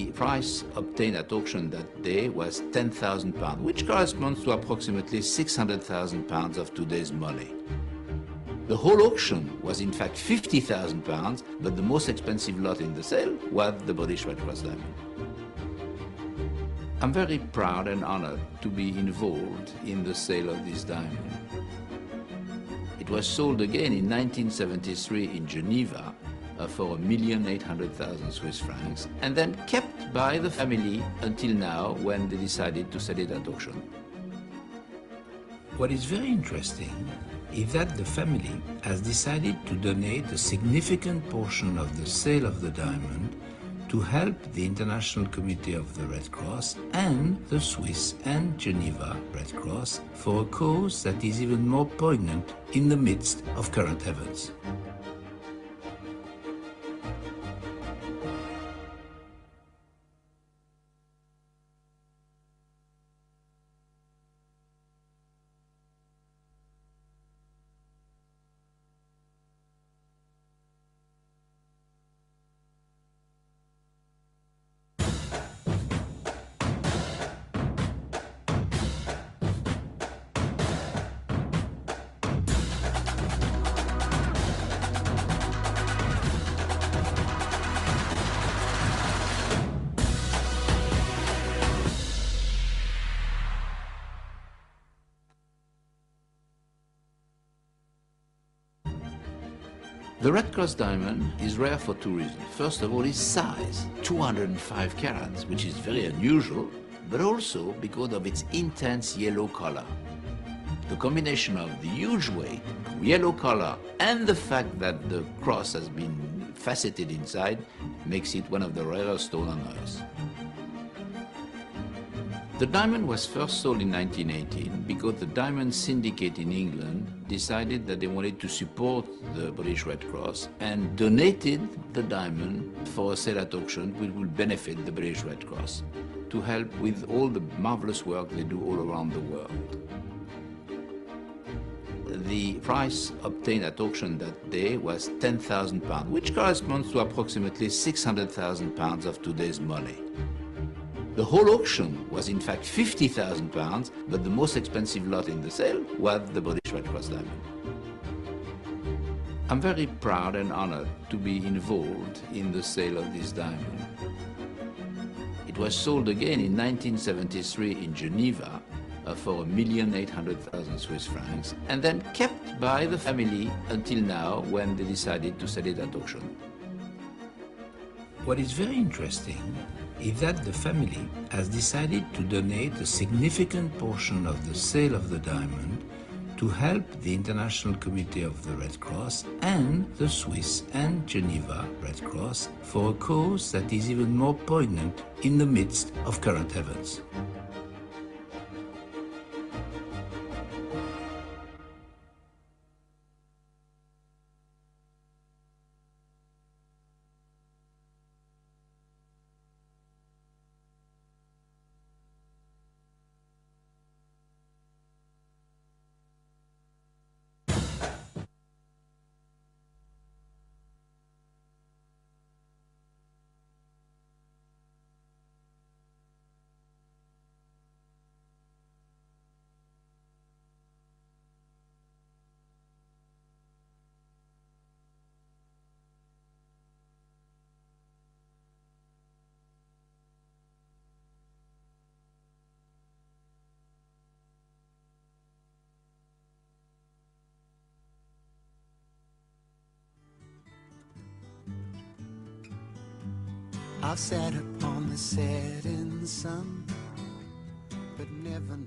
The price obtained at auction that day was £10,000, which corresponds to approximately £600,000 of today's money. The whole auction was in fact £50,000, but the most expensive lot in the sale was the British Red Cross diamond. I'm very proud and honored to be involved in the sale of this diamond. It was sold again in 1973 in Geneva for 1,800,000 Swiss francs, and then kept by the family until now, when they decided to sell it at auction. What is very interesting is that the family has decided to donate a significant portion of the sale of the diamond to help the International Committee of the Red Cross and the Swiss and Geneva Red Cross for a cause that is even more poignant in the midst of current events. The Red Cross diamond is rare for two reasons. First of all, its size, 205 carats, which is very unusual, but also because of its intense yellow color. The combination of the huge weight, yellow color, and the fact that the cross has been faceted inside makes it one of the rarest stones on Earth. The diamond was first sold in 1918 because the Diamond Syndicate in England decided that they wanted to support the British Red Cross and donated the diamond for a sale at auction, which will benefit the British Red Cross to help with all the marvelous work they do all around the world. The price obtained at auction that day was £10,000, which corresponds to approximately £600,000 of today's money. The whole auction was in fact £50,000, but the most expensive lot in the sale was the British Red Cross diamond. I'm very proud and honored to be involved in the sale of this diamond. It was sold again in 1973 in Geneva for 1,800,000 Swiss francs, and then kept by the family until now, when they decided to sell it at auction. What is very interesting is that the family has decided to donate a significant portion of the sale of the diamond to help the International Committee of the Red Cross and the Swiss and Geneva Red Cross for a cause that is even more poignant in the midst of current events. I've sat upon the setting sun, but never.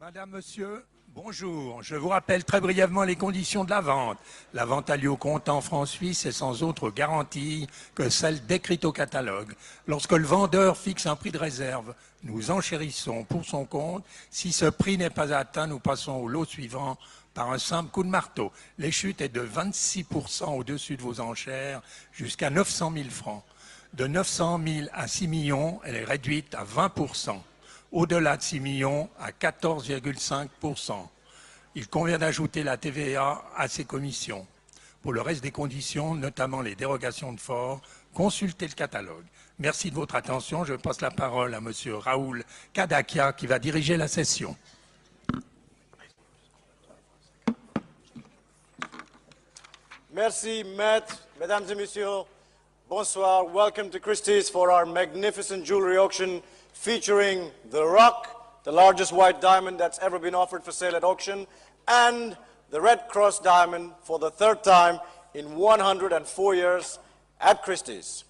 Madame, Monsieur, bonjour. Je vous rappelle très brièvement les conditions de la vente. La vente a lieu au comptant franc suisse et sans autre garantie que celle décrite au catalogue. Lorsque le vendeur fixe un prix de réserve, nous enchérissons pour son compte. Si ce prix n'est pas atteint, nous passons au lot suivant par un simple coup de marteau. Les chutes est de 26% au-dessus de vos enchères jusqu'à 900 000 francs. De 900 000 à 6 millions, elle est réduite à 20%. Au-delà de 6 millions, à 14,5%. Il convient d'ajouter la TVA à ces commissions. Pour le reste des conditions, notamment les dérogations de fort, consultez le catalogue. Merci de votre attention. Je passe la parole à M. Raoul Kadakia qui va diriger la session. Merci, Maître. Mesdames et messieurs, bonsoir. Welcome to Christie's for our magnificent jewelry auction featuring the Rock, the largest white diamond that's ever been offered for sale at auction, and the Red Cross diamond for the third time in 104 years at Christie's.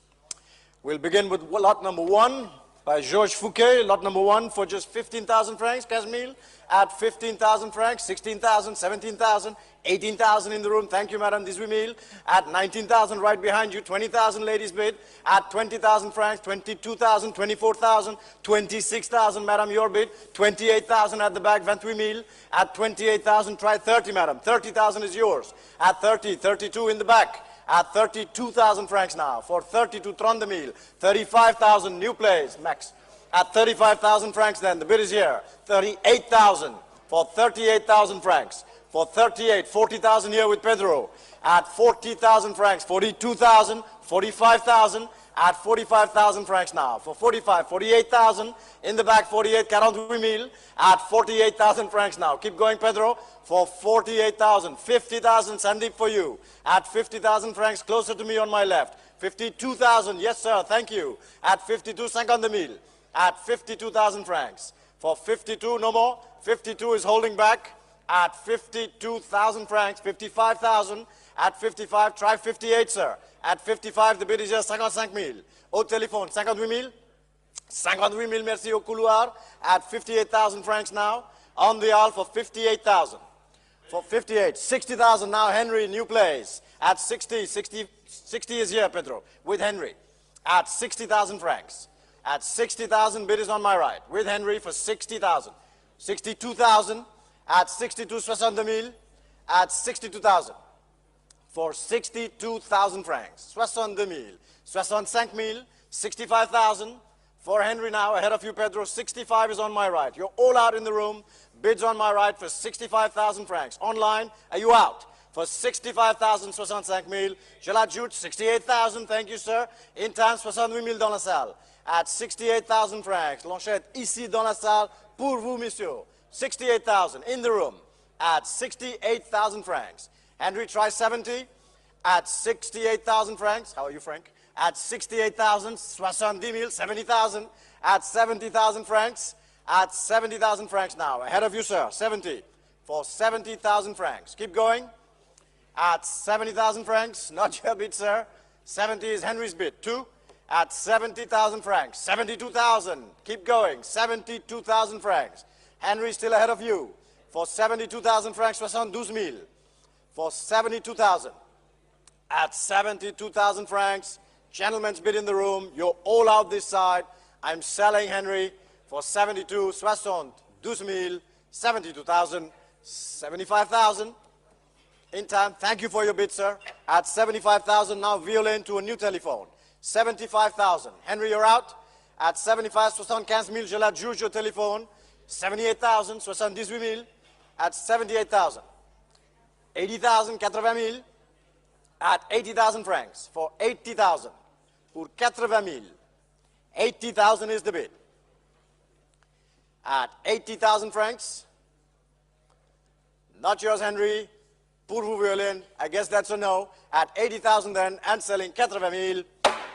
We'll begin with lot number 1 by Georges Fouquet. Lot number 1 for just 15,000 francs, Casimil, at 15,000 francs, 16,000, 17,000, 18,000 in the room. Thank you, Madame 18,000. At 19,000 right behind you. 20,000 ladies bid. At 20,000 francs, 22,000, 24,000, 26,000, Madame, your bid. 28,000 at the back, 28,000. At 28,000, try 30, Madame. 30,000 is yours. At 30, 32 in the back. At 32,000 francs now. For 32, 30,000. 35,000, new place, max. At 35,000 francs then, the bid is here. 38,000 for 38,000 francs. For 38, 40,000 here with Pedro. At 40,000 francs, 42,000, 45,000. At 45,000 francs now. For 45, 48,000. In the back, 48, 48,000. At 48,000 francs now. Keep going, Pedro. For 48,000, 50,000, Sandeep for you. At 50,000 francs, closer to me on my left. 52,000, yes sir, thank you. At 52, 50,000. At 52,000 francs. For 52, no more. 52 is holding back. At 52,000 francs, 55,000. At 55, try 58, sir. At 55, the bid is just 55,000. Au téléphone, 58,000. 58,000, merci au couloir. At 58,000 francs now. On the aisle for 58,000. For 58, 60,000 now, Henry, new place. At 60 is here, Pedro, with Henry. At 60,000 francs. At 60,000, bid is on my right, with Henry for 60,000. 62,000. At 62, 62,000. At 62,000. For 62,000 francs. 62,000. 65,000. 65,000. For Henry now, ahead of you, Pedro. 65 is on my right. You're all out in the room. Bids on my right for 65,000 francs. Online, are you out? For 65,000, 65,000. Je l'ajoute, 68,000. Thank you, sir. In time, 68,000 dans la salle. At 68,000 francs. L'enchette ici dans la salle pour vous, monsieur. 68,000 in the room. At 68,000 francs. Henry, try 70. At 68,000 francs. How are you, Frank? At 68,000, 70,000, 70,000. At 70,000 francs. At 70,000 francs now. Ahead of you, sir. 70. For 70,000 francs. Keep going. At 70,000 francs. Not your bid, sir. 70 is Henry's bid. 2. At 70,000 francs. 72,000. Keep going. 72,000 francs. Henry still ahead of you. For 72,000 francs, 72,000. For 72,000. At 72,000 francs. Gentlemen's bid in the room. You're all out this side. I'm selling Henry for 72, 72,000, 72,000, 75,000. In time, thank you for your bid, sir. At 75,000, now Violaine to a new telephone. 75,000. Henry, you're out. At 75, 75,000, je l'adjuge au téléphone. 78,000, 78,000. At 78,000. 80,000, 80,000. At 80,000 francs. For 80,000. Pour 80,000. 80,000 is the bid. At 80,000 francs. Not yours, Henry. Pour vous, Violaine. I guess that's a no. At 80,000 then, and selling 80,000.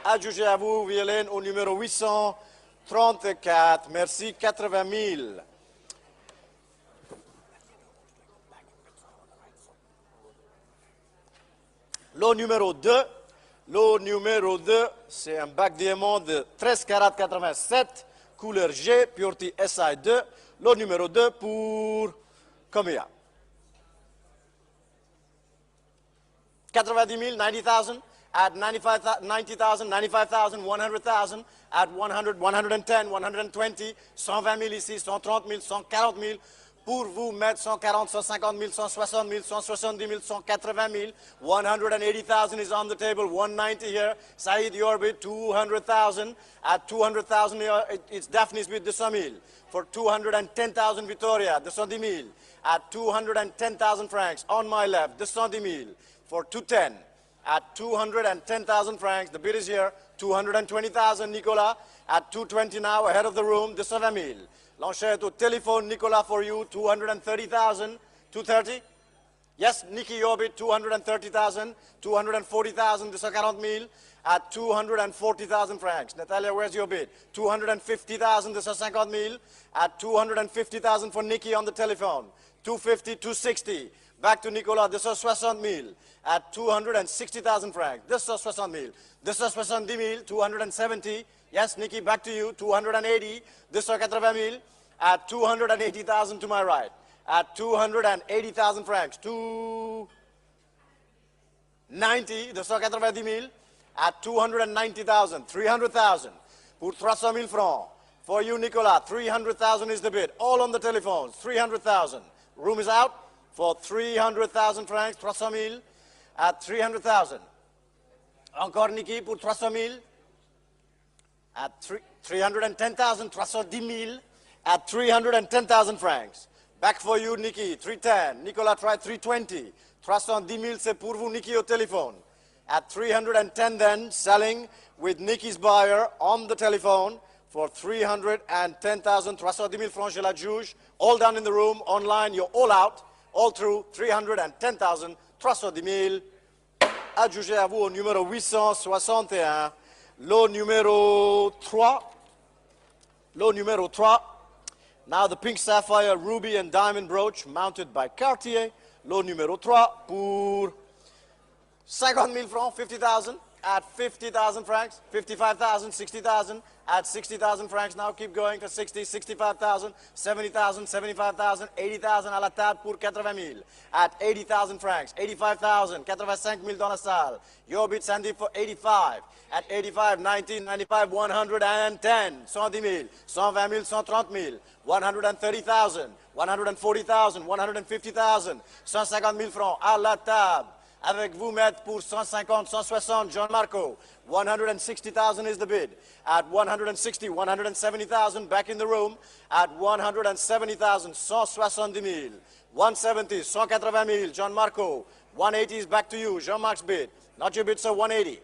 Adjugé à vous, Violaine, au numéro 834. Merci, 80,000. Lot numéro 2. Lot numéro 2, c'est un bac diamant de 13 carats 87 couleur G, Purity SI2. Lot numéro 2 pour combien? 90 000, 90,000. At 90,000, 95,000, 100,000. At 100, 110, 120. 120 000 ici, 130 000, 140 000. Pour vous mettre 140, 150 000, 160 000, 170 000, 180 000. 180,000 is on the table. 190 here. Saeed, your bid, 200,000. At 200,000, it's Daphne's bid, 200 000. For 210,000, Victoria, 210 000. At 210,000 francs, on my left, 210 000. For 210. At 210,000 francs, the bid is here. 220,000, Nicolas. At 220 now, ahead of the room, 220 000. L'enchère est au téléphone, Nicolas, for you, 230,000. 230? Yes, Nikki, your bid, 230,000. 240,000, 240 000. At 240,000 francs. Natalia, where's your bid? 250,000, 250 000. At 250,000 for Nikki on the telephone. 250, 260. Back to Nicolas, 260 000. At 260,000 francs. 260 000. 270 000, 270. Yes, Nikki, back to you, 280. 280 000. At 280,000 to my right. At 280,000 francs. 290, 290 000. At 290,000, 300,000. Pour 300 000 francs. For you, Nicolas, 300,000 is the bid. All on the telephones, 300,000. Room is out for 300,000 francs, 300 000. At 300,000. Encore Nikki pour 300 000. At 310,000, 310 000. At 310,000 francs. Back for you, Nikki, 310. Nicolas tried 320. 310 000, c'est pour vous, Nikki, au téléphone. At 310 then, selling with Nikki's buyer on the telephone for 310,000, 310 000 francs, je la juge. All down in the room, online, you're all out, all through, 310,000, 310 000. Adjugé à vous au numéro 861. Lot numéro 3. Lot numéro 3. Now the pink sapphire, ruby and diamond brooch mounted by Cartier. Lot numéro 3 pour 50 000 francs, 50,000. At 50,000 francs, 55,000, 60,000. At 60,000 francs now, keep going to 60, 65,000, 70,000, 75,000, 80,000 à la table pour 80 000. At 80,000 francs, 85,000, 85 000 dans la salle. Your bid, Sandy, for 85. At 85, 19, 95, 110, 110 000, 120 000, 130 000, 130,000, 140,000, 150,000, 150 000 francs à la table. Avec vous, maître, pour 150, 160, John Marco. 160,000 is the bid. At 160, 170,000, back in the room. At 170,000, 170 000. 170, 180 000, John Marco. 180 is back to you, Jean-Marc's bid. Not your bid, sir, 180.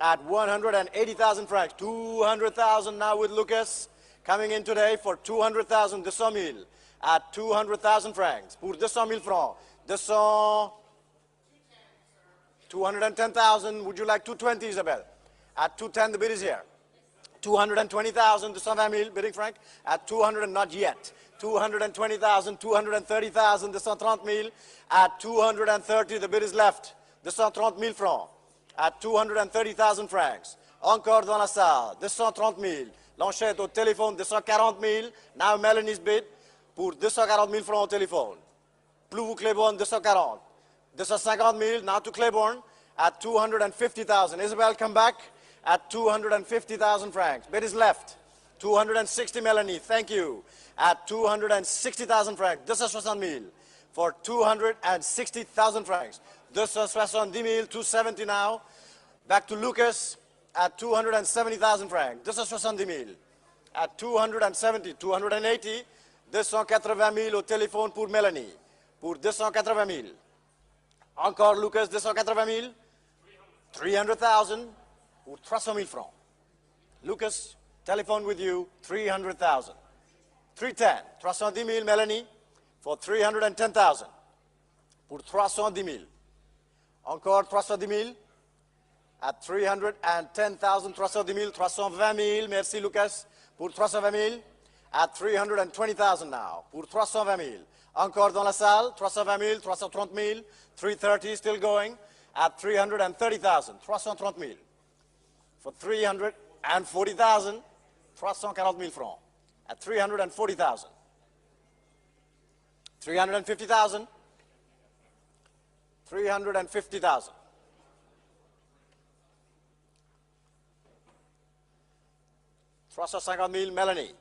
At 180,000 francs. 200,000 now with Lucas. Coming in today for 200,000, 200 000. At 200,000 francs. Pour 200 000 francs. 210,000. Would you like 220, Isabel? At 210, the bid is here. 220,000, 220 000, bidding franc. At 200, not yet. 220,000, 230,000, 230 000. At 230, the bid is left. 230 000 francs. At 230,000 francs. Encore dans la salle. 230 000. L'enchère au téléphone, 240 000. Now Melanie's bid pour 240 000 francs au téléphone. Plus vous Claiborne, 240. 250 000, now to Claiborne, at 250,000. Isabel, come back, at 250,000 francs. Bid is left. 260, Melanie, thank you. At 260,000 francs. 260 000 for 260,000 francs. 270 000, 270 now. Back to Lucas, at 270,000 francs. 270 000. At 270, 280, 280 000 au téléphone pour Melanie. Pour 280 000. Encore Lucas, 280 000. 300,000 pour 300 000 francs. Lucas, telephone with you, 300,000. 310, 310 000, Melanie, for 310,000. Pour 310 000. Encore 310 000. At 310,000, 310 000, 320 000. Merci, Lucas, pour 320 000. At 320,000 now, pour 320 000. Encore dans la salle, 320 000, 330 000, 330 still going, at 330,000, 330 000. For 340,000, 340 000 francs. at 340,000. 350,000. 350,000. $350,000, Melanie.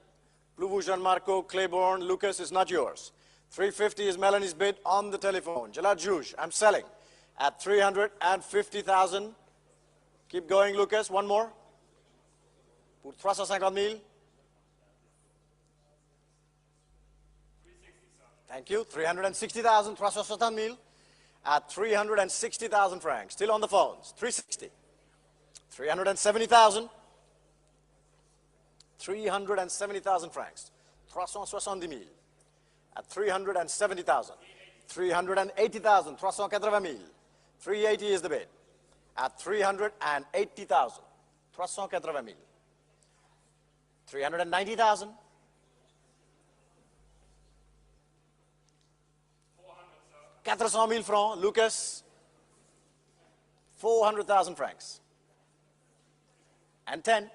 Blue Jean-Marco, Claiborne, Lucas is not yours. 350 is Melanie's bid on the telephone. Jalad Juge, I'm selling at 350,000. Keep going, Lucas. One more. Pour 350,000. Thank you. 360,000. 360,000 at 360,000 francs. Still on the phones. 360. 370,000. 370,000 francs. 370,000 at 370,000. 380,000. 380,000. 380 is the bid at 380,000. 380,000. 390,000. 400,000 francs. Lucas. 400,000 francs. And 10.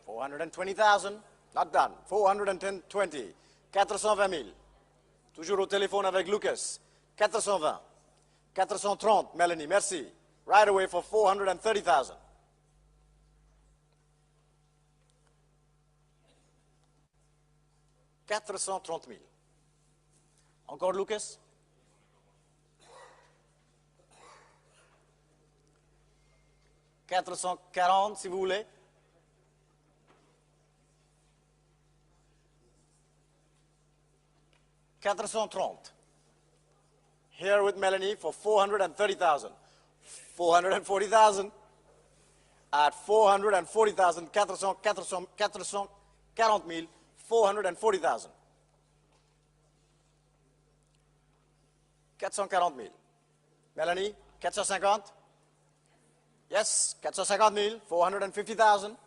420,000, not done. 420, 420,000. Toujours au téléphone avec Lucas. 420, 430, Melanie, merci. Right away for 430,000. 430,000. Encore Lucas. 440 si vous voulez. 430. Here with Melanie for 430,000. 440,000. At 440,000, 440,000. 440,000. 440,000. Melanie, 450. Yes, 450,000. 450,000.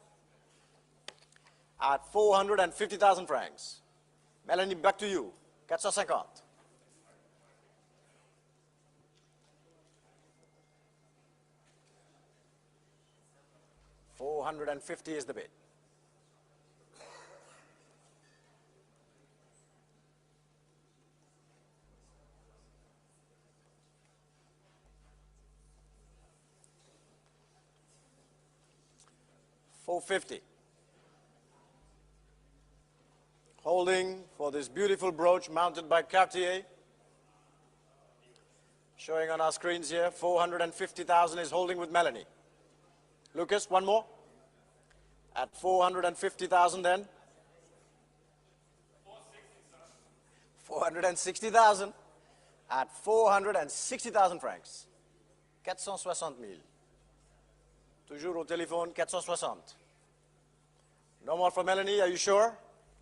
At 450,000 francs. Melanie, back to you. 450. 450 is the bid. $450. Holding for this beautiful brooch mounted by Cartier. Showing on our screens here, 450,000 is holding with Melanie. Lucas, one more. At 450,000 then. 460,000. At 460,000 francs. 460,000. Toujours au téléphone, 460. No more for Melanie, are you sure?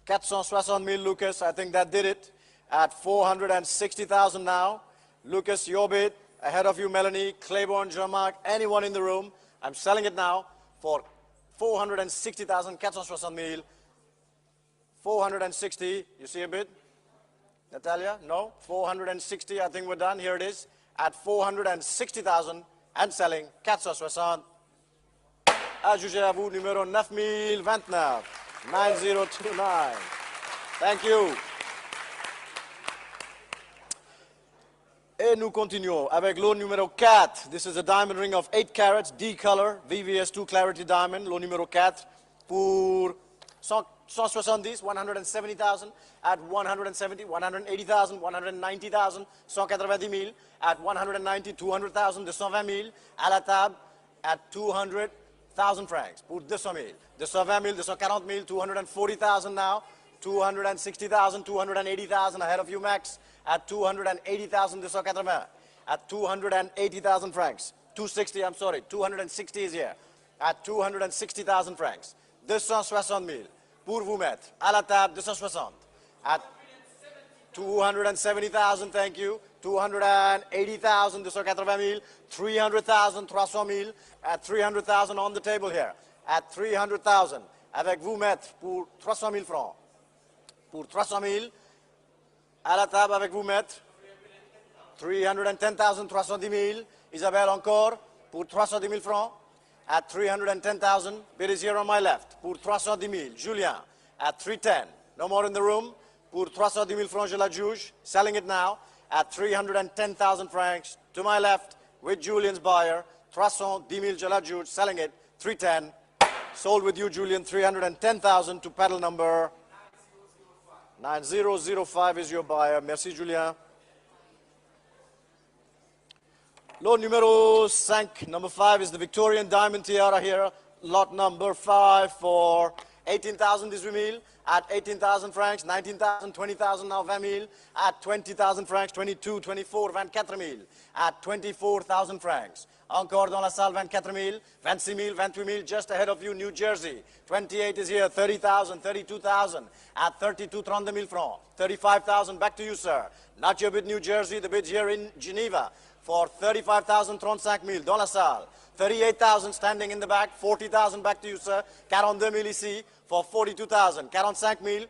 460,000, Lucas, I think that did it. At 460,000 now. Lucas, your bid. Ahead of you, Melanie, Claiborne, Jean-Marc, anyone in the room. I'm selling it now for 460,000, 460,000. 460, you see a bid? Natalia, no? 460, I think we're done. Here it is. At 460,000 and selling 460. Ajouté à vous, numéro 9029. 9029. Thank you. Et nous continuons avec lot numéro 4. This is a diamond ring of 8 carats, D color, VVS2 clarity diamond, lot numéro 4 pour 170, 170,000, at 170, 180,000, 190,000, 190,000, at 190, 200,000, 220,000, à la table, at 200,000 francs pour 200,000, 220,000, 240,000, 240,000 now, 260,000, 280,000 ahead of you, Max. At 280,000, 280, at 280,000 francs. 260, I'm sorry, 260 is here. At 260,000 francs. 260,000 pour vous mettre à la table, 260. At 270,000, thank you. 280,000, 280,000, 300,000, 300,000. At 300,000 on the table here. At 300,000, avec vous mettre pour 300,000 francs. pour 300 000. À la table avec vous, maître. 310,000, 310 000. Isabelle encore pour 310 000 francs. At 310,000. Bid is here on my left. Pour 310 000. Julien at 310. No more in the room. Pour 310 000 francs, je l'adjuge. Selling it now at 310,000 francs. To my left with Julian's buyer. 310 000, je l'adjuge. Selling it 310. Sold with you, Julian. 310,000 to paddle number 9005 is your buyer. Merci, Julien. Lot numéro 5. Number 5 is the Victorian Diamond Tiara here. Lot number 5 for 18,000, 18 000. At 18,000 francs, 19,000, 20,000, now 20 000. At 20,000 francs, 22, 24, 24 000. At 24,000 francs. Encore dans la salle, 24 000, 26 000, 28 000, just ahead of you, New Jersey. 28 is here, 30,000, 32,000. At 32, 30 000 francs. 35,000, back to you, sir. Not your bid, New Jersey, the bid here in Geneva. For 35,000, 35 000 dans la salle. 38,000 standing in the back. 40,000 back to you, sir. 42 000 ici for 42,000. 45 000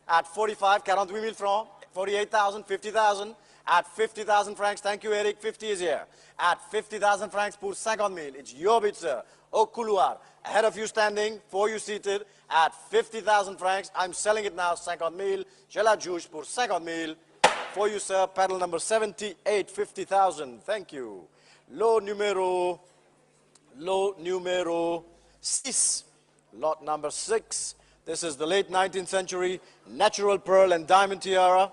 at 45, 48 000 francs. 48,000, 50,000 at 50,000 francs. Thank you, Eric. 50 is here. At 50,000 francs pour 50 000. It's your bid, sir. Au couloir. Ahead of you standing, for you seated. At 50,000 francs. I'm selling it now, 50 000. Je la juge pour 50 000. For you, sir, paddle number 78, 50,000. Thank you. Lot numéro 6. Lot number 6. This is the late 19th century natural pearl and diamond tiara.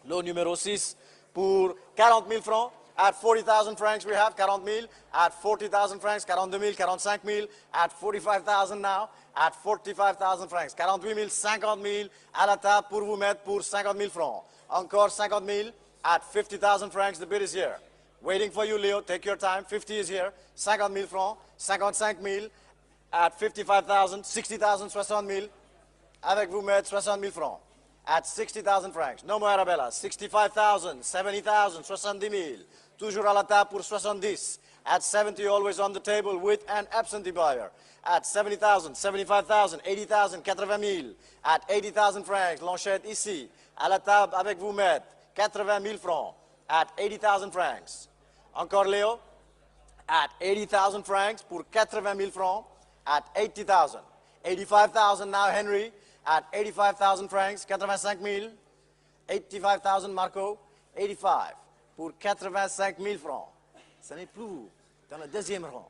Lot numéro 6 pour 40 000 francs. At 40,000 francs we have 40 000. At 40,000 francs, 42 000, 45 000. At 45,000 now. At 45,000 francs, 48 000, 50 000. À la table pour vous mettre pour 50 000 francs. Encore 50 000 at 50,000 francs. The bid is here. Waiting for you, Leo. Take your time. 50 is here. 50 000 francs. 55 000 at 55,000. 60,000, 60 000. Avec vous, maître, 60 000 francs. At 60,000 francs. No more Arabella. 65,000, 70,000, 70 000. Toujours à la table pour 70. At 70, always on the table with an absentee buyer. At 70,000, 75,000, 80,000, 80 000. At 80,000 francs, Lanchette ici. À la table avec vous, maître. 80 000 francs. At 80,000 francs. Encore Léo. At 80,000 francs pour 80 000 francs. At 80,000. 85,000 now, Henry. At 85,000 francs. 85 000. 85,000, Marco. 85 pour 85 000 francs. Ce n'est plus dans le deuxième rang.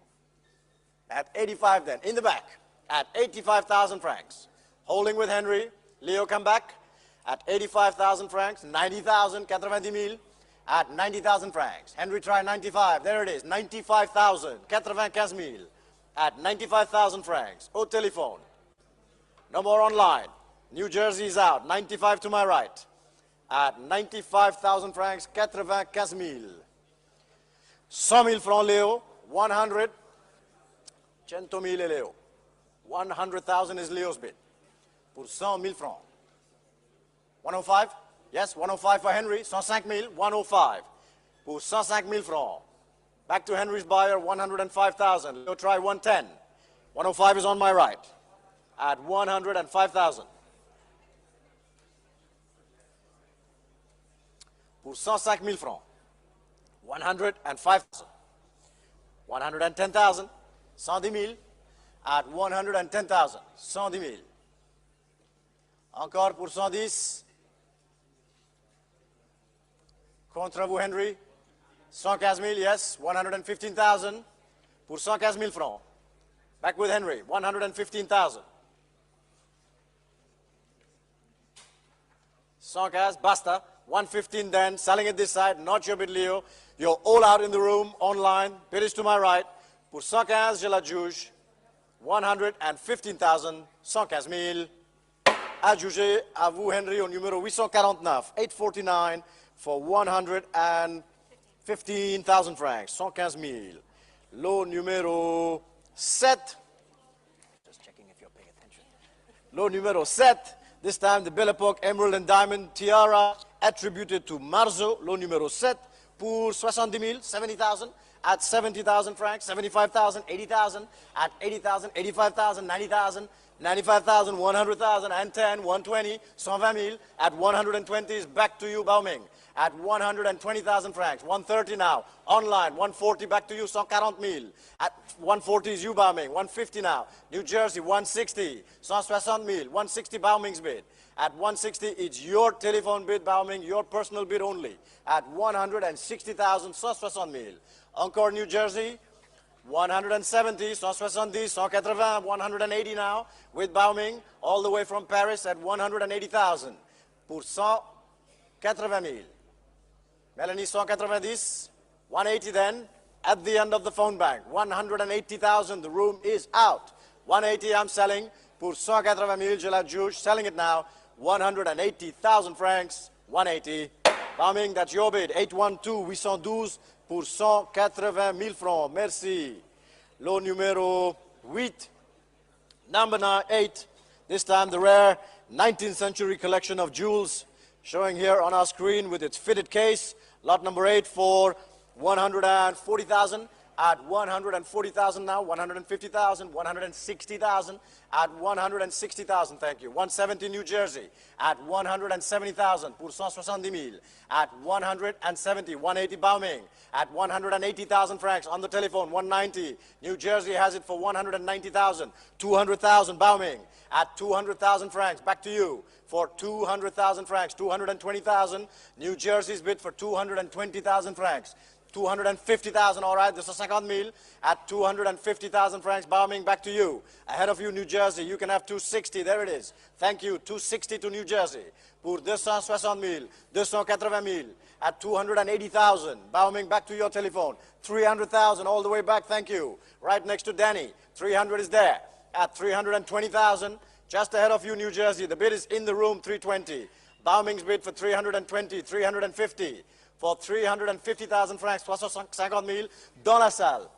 At 85 then, in the back. At 85,000 francs. Holding with Henry. Leo, come back. At 85,000 francs. 90,000, 90 000. At 90,000 francs. Henry try 95. There it is. 95,000, 95 000. At 95,000 francs. Au téléphone. No more online. New Jersey is out. 95 to my right. At 95,000 francs. 95 000. 100 000 francs, Léo. 100. 100 000 est Léo. 100,000 is Leo's bid. Pour 100 000 francs. 105? Yes, 105 for Henry. 105 000. 105. Pour 105 000 francs. Back to Henry's buyer, 105,000. Leo try 110. 105 is on my right. At 105,000. Pour 105 000 francs. 105,000. 110,000. 110 000. At 110,000. 110 000. Encore pour 110. Contre vous, Henry. 115 000, yes. 115,000. Pour 115 000 francs. Back with Henry. 115,000. 115, basta. 115 then. Selling it this side. Not your bid, Leo. You're all out in the room, online. Bid is to my right. Pour 115, je la juge. 115,000. 115 000. Adjugé à vous, Henry, au numéro 849. 849 for 115,000 francs. 115 000. Lot numéro 7. Just checking if you're paying attention. Lot numéro 7. This time the Belle Epoque Emerald and Diamond Tiara attributed to Marzo. Lot numéro 7 pour 70 000, 70,000. At 70,000 francs, 75,000, 80,000. At 80,000, 85,000, 90,000. 95,000, 100,000, and 10, 120, 120,000. At 120 is back to you, Bao Ming. At 120,000 francs. 130 now. Online, 140 back to you, 140,000. At 140 is you, Bao Ming. 150 now. New Jersey, 160, 160,000. 160 Bao Ming's bid. At 160, it's your telephone bid, Bao Ming, your personal bid only. At 160,000, 160,000. Encore New Jersey, 170, 170, 180, 180 now with Bao Ming, all the way from Paris at 180,000 pour 180,000. Melanie, 190, 180 then at the end of the phone bank. 180,000, the room is out. 180 I'm selling pour 180,000, je la juge, selling it now. 180,000 francs, 180. Bao Ming, that's your bid. 812, 812 pour 180,000 francs. Merci. Lot numéro 8. Number 8. This time the rare 19th century collection of jewels showing here on our screen with its fitted case. Lot number 8 for 140,000. At 140,000 now, 150,000, 160,000, at 160,000, thank you. 170 New Jersey, at 170,000 pour 170,000. At 170, 180 Bao Ming, at 180,000 francs on the telephone, 190. New Jersey has it for 190,000, 200,000 Bao Ming, at 200,000 francs, back to you. For 200,000 francs, 220,000, New Jersey's bid for 220,000 francs. 250,000, all right, this is 50,000 at 250,000 francs. Bao Ming, back to you. Ahead of you, New Jersey, you can have 260, there it is. Thank you, 260 to New Jersey. Pour 260,000, 280,000, at 280,000. Bao Ming, back to your telephone. 300,000, all the way back, thank you. Right next to Danny, 300 is there. At 320,000, just ahead of you, New Jersey, the bid is in the room, 320. Bao Ming's bid for 320, 350. For 350,000 francs, 350,000 dans la salle.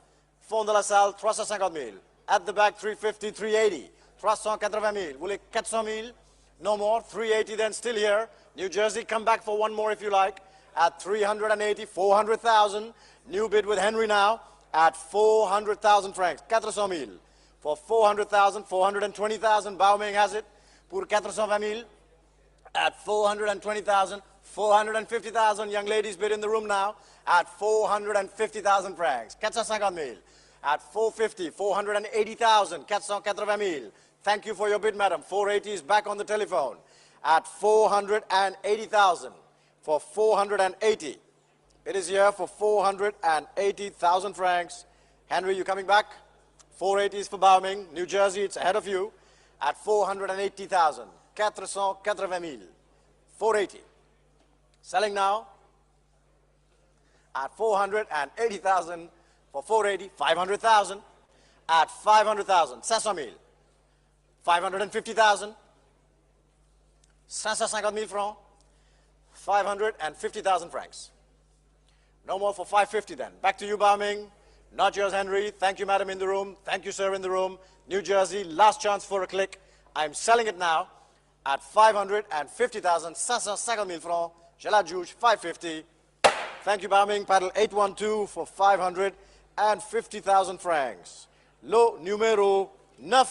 Fond de la salle, 350,000. At the back, 350, 380. 380,000. Vous voulez 400,000? No more. 380 then, still here. New Jersey, come back for one more if you like. At 380, 400,000. New bid with Henry now. At 400,000 francs, 400,000. For 400,000, 420,000, Bao Ming has it. Pour 420,000. At 420,000. 450,000 young ladies bid in the room now at 450,000 francs. 450,000. At 450, 480,000. 480,000. Thank you for your bid, madam. 480 is back on the telephone. At 480,000. For 480. It is here for 480,000 francs. Henry, you coming back? 480 is for Bao Ming. New Jersey, it's ahead of you. At 480,000. 480,000. 480. Selling now at 480,000 for 480, 500,000 at 500,000, 500,000, 550,000, 550,000 francs, 550,000 francs. No more for 550 then. Back to you, Bao Ming. Not yours, Henry. Thank you, madam, in the room. Thank you, sir, in the room. New Jersey, last chance for a click. I'm selling it now at 550,000, 550,000 francs. Je la juge, 550. Thank you, Bao Ming. Paddle 812 for 550,000 francs. Lot numéro 9.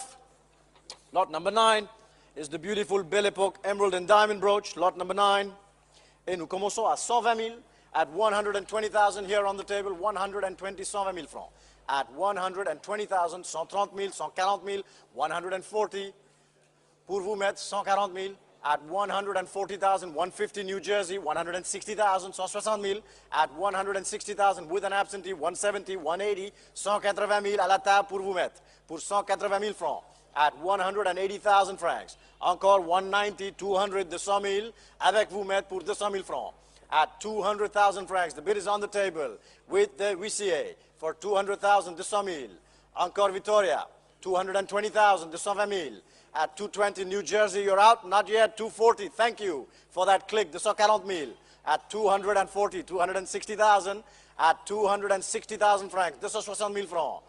Lot number 9 is the beautiful Belle Epoque emerald and diamond brooch. Lot number 9. Et nous commençons à 120,000 at 120,000 here on the table. 120, 120,000 francs. At 120,000, 130,000, 140,000, 140. Pour vous mettre 140,000. At 140,000, 150 New Jersey, 160,000, 160,000. At 160,000 with an absentee, 170, 180, 180,000 à la table pour vous mettre. Pour 180,000 francs. At 180,000 francs. Encore 190, 200, 200,000. Avec vous mettre pour 200,000 francs. At 200,000 francs. The bid is on the table with the VCA for 200,000, 200,000. Encore Victoria, 220,000, 220,000. At 220, New Jersey, you're out. Not yet. 240. Thank you for that click. 240,000. At 240, 260,000. At 260,000 francs. 260,000 francs.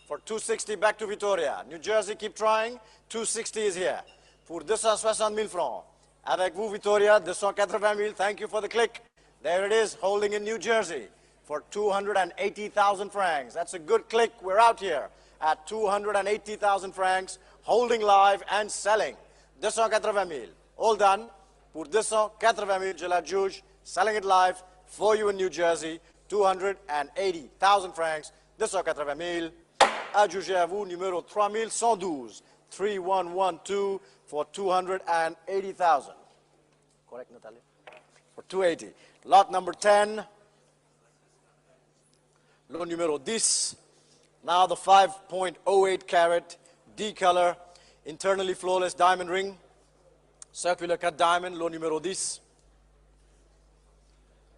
For 260, back to Victoria. New Jersey, keep trying. 260 is here. Pour 260,000 francs. Avec vous, Victoria, 280,000. Thank you for the click. There it is, holding in New Jersey for 280,000 francs. That's a good click. We're out here at 280,000 francs. holding live and selling. 280 000. All done. Pour 280 000, je l'adjuge. Selling it live for you in New Jersey. 280,000 francs. 280 000. Adjugé à vous, numéro 3112. 3112 for 280,000. Correct, Natalia? For 280. Lot number 10. Lot numéro 10. Now the 5.08 carat D color, internally flawless diamond ring, circular cut diamond, lot numéro 10.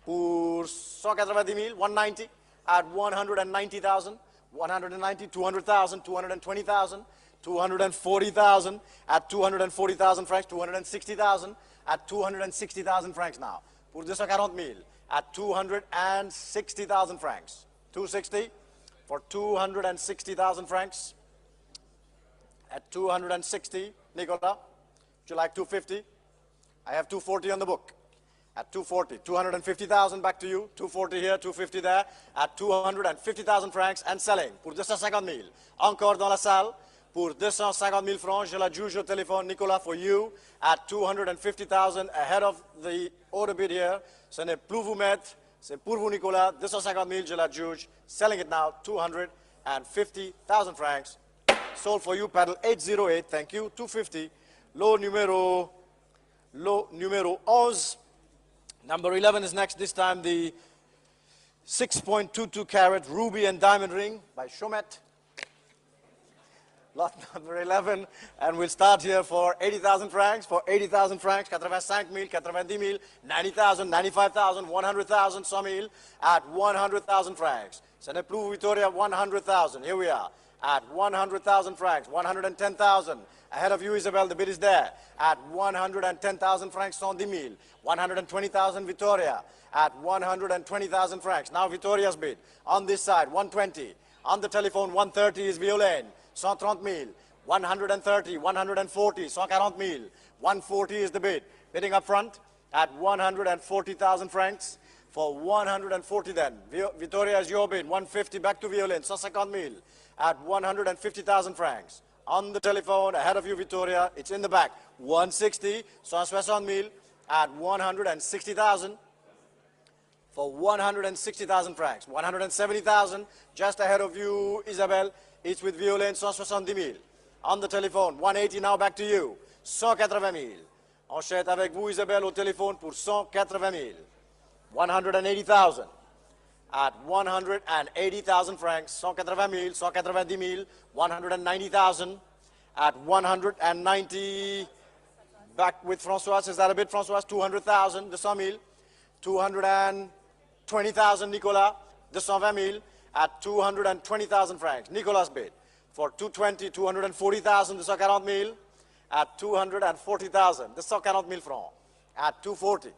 Pour 190 000, 190 at 190,000, 190, 200,000, 220,000, 240,000 at 240,000 francs, 260,000 at 260,000 francs now. Pour 240 000 at 260,000 francs. 260 for 260,000 francs. At 260, Nicola, would you like 250? I have 240 on the book. At 240, 250,000 back to you. 240 here, 250 there. At 250,000 francs and selling. Pour 250 000. Encore dans la salle. Pour 250 000 francs, je la juge au téléphone, Nicolas, for you. At 250,000 ahead of the order bid here. Ce n'est plus vous mettre. C'est pour vous, Nicolas. 250 000, je la juge. Selling it now, 250,000 francs. Sold for you, paddle 808, thank you, 250. Lot numéro 11. Number 11 is next, this time the 6.22 carat ruby and diamond ring by Chomet. Lot number 11, and we'll start here for 80,000 francs. For 80,000 francs, 85 000, 90 000, 90,000, 95,000, 100,000, 100 000, at 100,000 francs. Ce n'est plus Victoria, 100,000. Here we are. At 100,000 francs, 110,000. Ahead of you, Isabel, the bid is there. At 110,000 francs, 110 000. 120,000, Victoria. At 120,000 francs. Now Victoria's bid. On this side, 120. On the telephone, 130 is Violaine. 130 000. 130, 140, 140 000. 140 is the bid. Bidding up front at 140,000 francs. For 140 then. Victoria is your bid. 150 back to Violaine. 150 000. At 150,000 francs. On the telephone, ahead of you, Victoria, it's in the back. 160, 160 000 at 160,000 for 160,000 francs. 170,000, just ahead of you, Isabel, it's with Violaine, 170 000. On the telephone, 180 now, back to you, 180 000. Enchaîne avec vous, Isabelle, au téléphone pour 180 000. 180,000. At 180,000 francs, 180 000, 190 000, 190,000, at 190, back with François, is that a bit, François? 200,000, 200 000, 220,000, Nicolas, 220 000, at 220,000 francs, Nicolas' bid. For 220, 240,000, 240 000, at 240,000, 240 000 francs, at 240,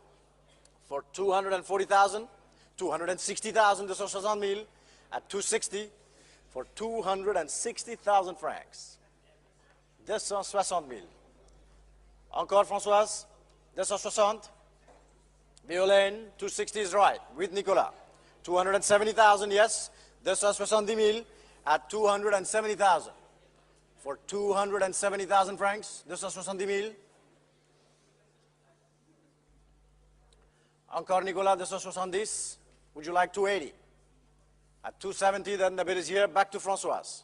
for 240,000, 260,000, 260 000, at 260 for 260,000 francs. 260 000. Encore, Françoise? 260. Violaine, 260 is right, with Nicolas. 270,000, yes. 260 000 at 270,000. For 270,000 francs, 260 000. Encore, Nicolas, 270. Would you like 280? At 270, then the bid is here. Back to Françoise.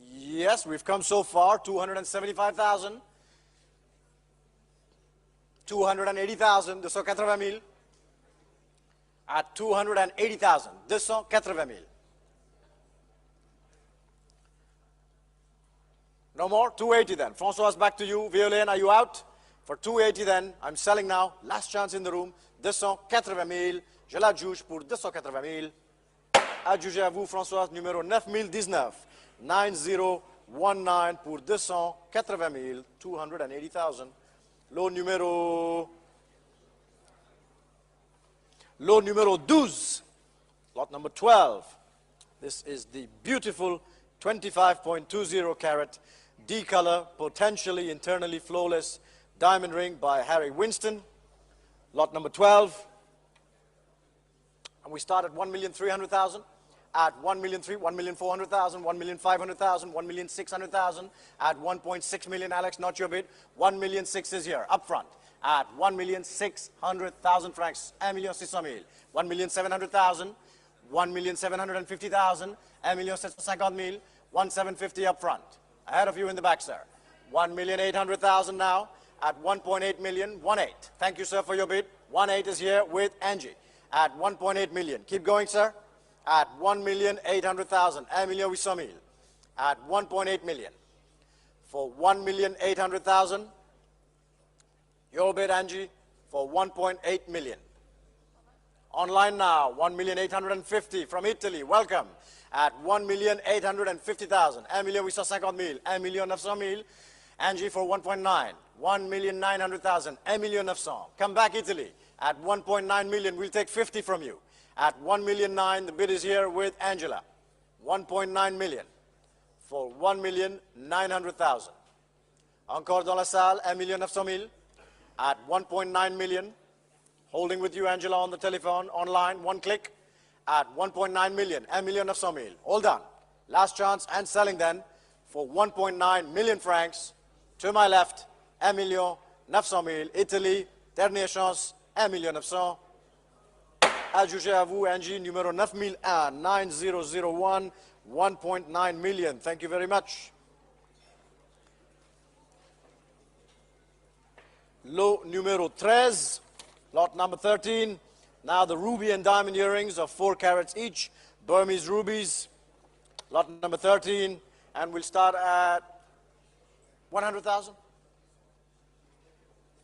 Yes, we've come so far. 275,000. 280,000. 280 000. At 280,000. 280 000. No more? 280 then. Françoise, back to you. Violaine, are you out? For 280 then, I'm selling now. Last chance in the room. 280 000. Je la juge pour 280 000. Adjugé à vous, Françoise, numéro 9019. 9019 pour 280 000. 280,000. Lot numéro 12. Lot number 12. This is the beautiful 25.20 carat D color, potentially internally flawless diamond ring by Harry Winston. Lot number 12. And we start at 1,300,000. at 1,300,000, 1,400,000, 1,500,000, 1,600,000, at 1.6 million. Alex, not your bid. 1,600,000 is here, up front, at 1,600,000 francs. 1,600,000. 1,700,000, 1,750,000, 1,750,000, 1,750 up front. Ahead of you in the back, sir. 1,800,000 now at 1.8 million. 1.8. Thank you, sir, for your bid. 1.8 is here with Angie at 1.8 million. Keep going, sir. At 1,800,000. 1,800,000 at 1.8 million. For 1,800,000. Your bid, Angie, for 1.8 million. Online now, 1,850,000 from Italy. Welcome. At 1,850,000. 1,850,000. 1,900,000. Angie for 1.9. 1,900,000. 1,900,000. Come back, Italy. At 1.9 million, we'll take 50 from you. At 1,900,000, the bid is here with Angela. 1.9 million. For 1,900,000. Encore dans la salle, 1,900,000. At 1.9 million. Holding with you, Angela, on the telephone, online, one click. At 1.9 million, 1,900,000. All done. Last chance and selling then for 1.9 million francs. To my left, 1,900,000. Italy, dernière chance, 1,900,000. Adjugé à vous, Angie, numéro 9001, 9001, 1.9 million. Thank you very much. Lot numéro 13, lot number 13. Now the ruby and diamond earrings of 4 carats each, Burmese rubies, lot number 13, and we'll start at 100,000.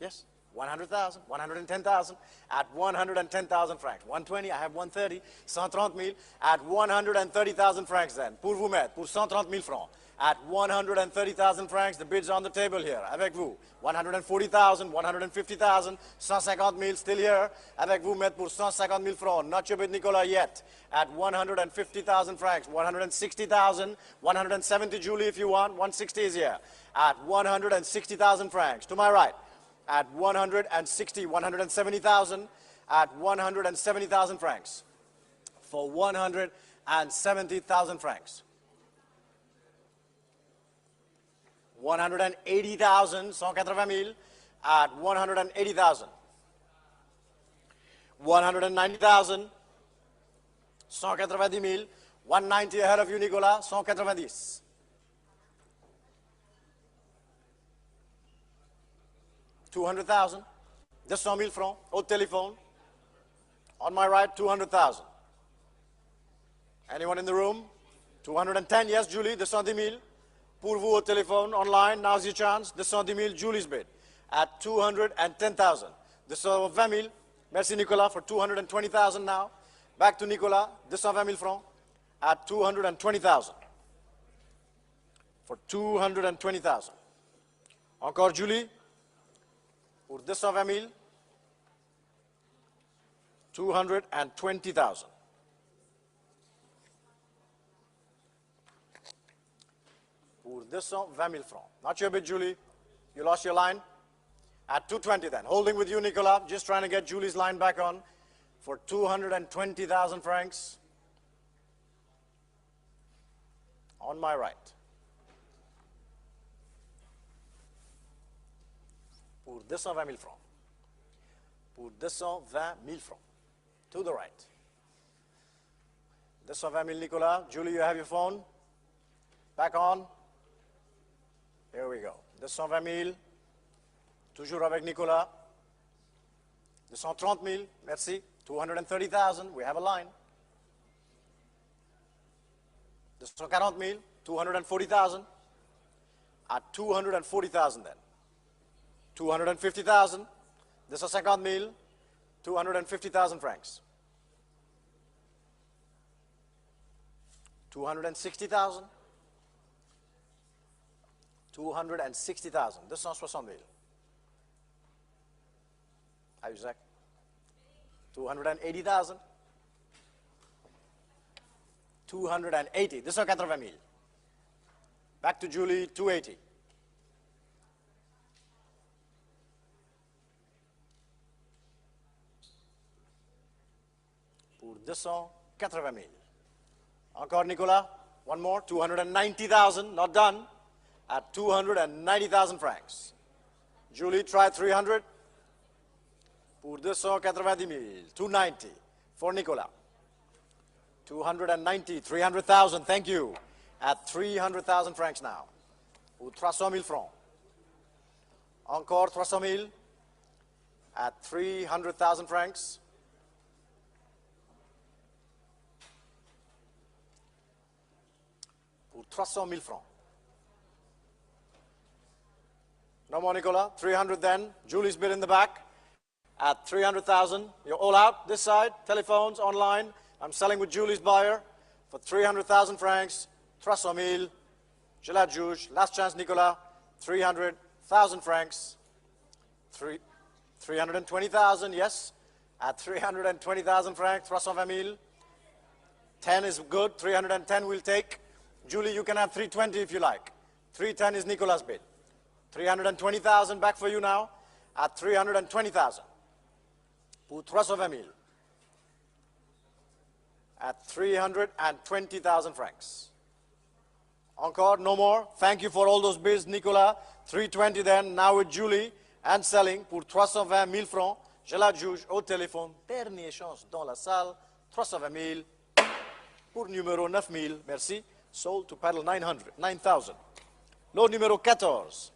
Yes, 100,000, 110,000, at 110,000 francs. 120, I have 130, 130,000, at 130,000 francs then. Pour vous mettre, pour 130,000 francs. At 130,000 francs, the bid's on the table here, avec vous. 140,000, 150,000, 150,000 still here, avec vous, mettre pour 150,000 francs. Not your bid, Nicolas, yet. At 150,000 francs, 160,000, 170, Julie, if you want. 160 is here. At 160,000 francs, to my right. At 160, 170,000, at 170,000 francs. For 170,000 francs. 180,000, 180,000, at 180,000. 190,000, 190,000, 190 ahead of you, Nicolas, 190. 200,000, 200,000 francs, au téléphone. On my right, 200,000. Anyone in the room? 210, yes, Julie, 210,000. Pour vous au téléphone, online, now's your chance. 210,000, Julie's bid. At 210,000. 220,000. Merci, Nicolas, for 220,000 now. Back to Nicolas, 220,000 francs. At 220,000. For 220,000. Encore Julie. Pour 220,000. 220,000. Pour 220,000 francs. Not your bid, Julie. You lost your line. At 220 then. Holding with you, Nicolas. Just trying to get Julie's line back on. For 220,000 francs. On my right. Pour 220,000 francs. Pour 220,000 francs. To the right. 220,000, Nicolas. Julie, you have your phone. Back on. Here we go. 220,000. Toujours avec Nicolas. 230,000. Merci. 230,000. We have a line. 240,000. 240,000. At 240,000 then. 250,000. 250,000. 250,000 francs. 260,000. 260,000. 260,000. How you, Zach? 280,000. 280. 280,000. Back to Julie, 280. Pour 280,000. Encore, Nicolas. One more. 290,000. Not done. At 290,000 francs. Julie, try 300. Pour 290,000. 290 for Nicolas. 290, 300,000. Thank you. At 300,000 francs now. Pour 300,000 francs. Encore 300,000. At 300,000 francs. Pour 300,000 francs. No more, Nicolas. 300 then. Julie's bid in the back. At 300,000. You're all out. This side. Telephones, online. I'm selling with Julie's buyer for 300,000 francs. 300,000. Je la juge. Last chance, Nicolas. 300,000 francs. 320,000, yes. At 320,000 francs. 320,000. 10 is good. 310 we'll take. Julie, you can have 320 if you like. 310 is Nicolas' bid. 320,000 back for you now. At 320,000. Pour 320,000. At 320,000 francs. Encore, no more. Thank you for all those bids, Nicolas. 320 then, now with Julie, and selling pour 320,000 francs. Je la juge au téléphone. Dernière chance dans la salle. 320,000. Pour numéro 9,000. Merci. Sold to paddle 9,000. Lot numéro 14.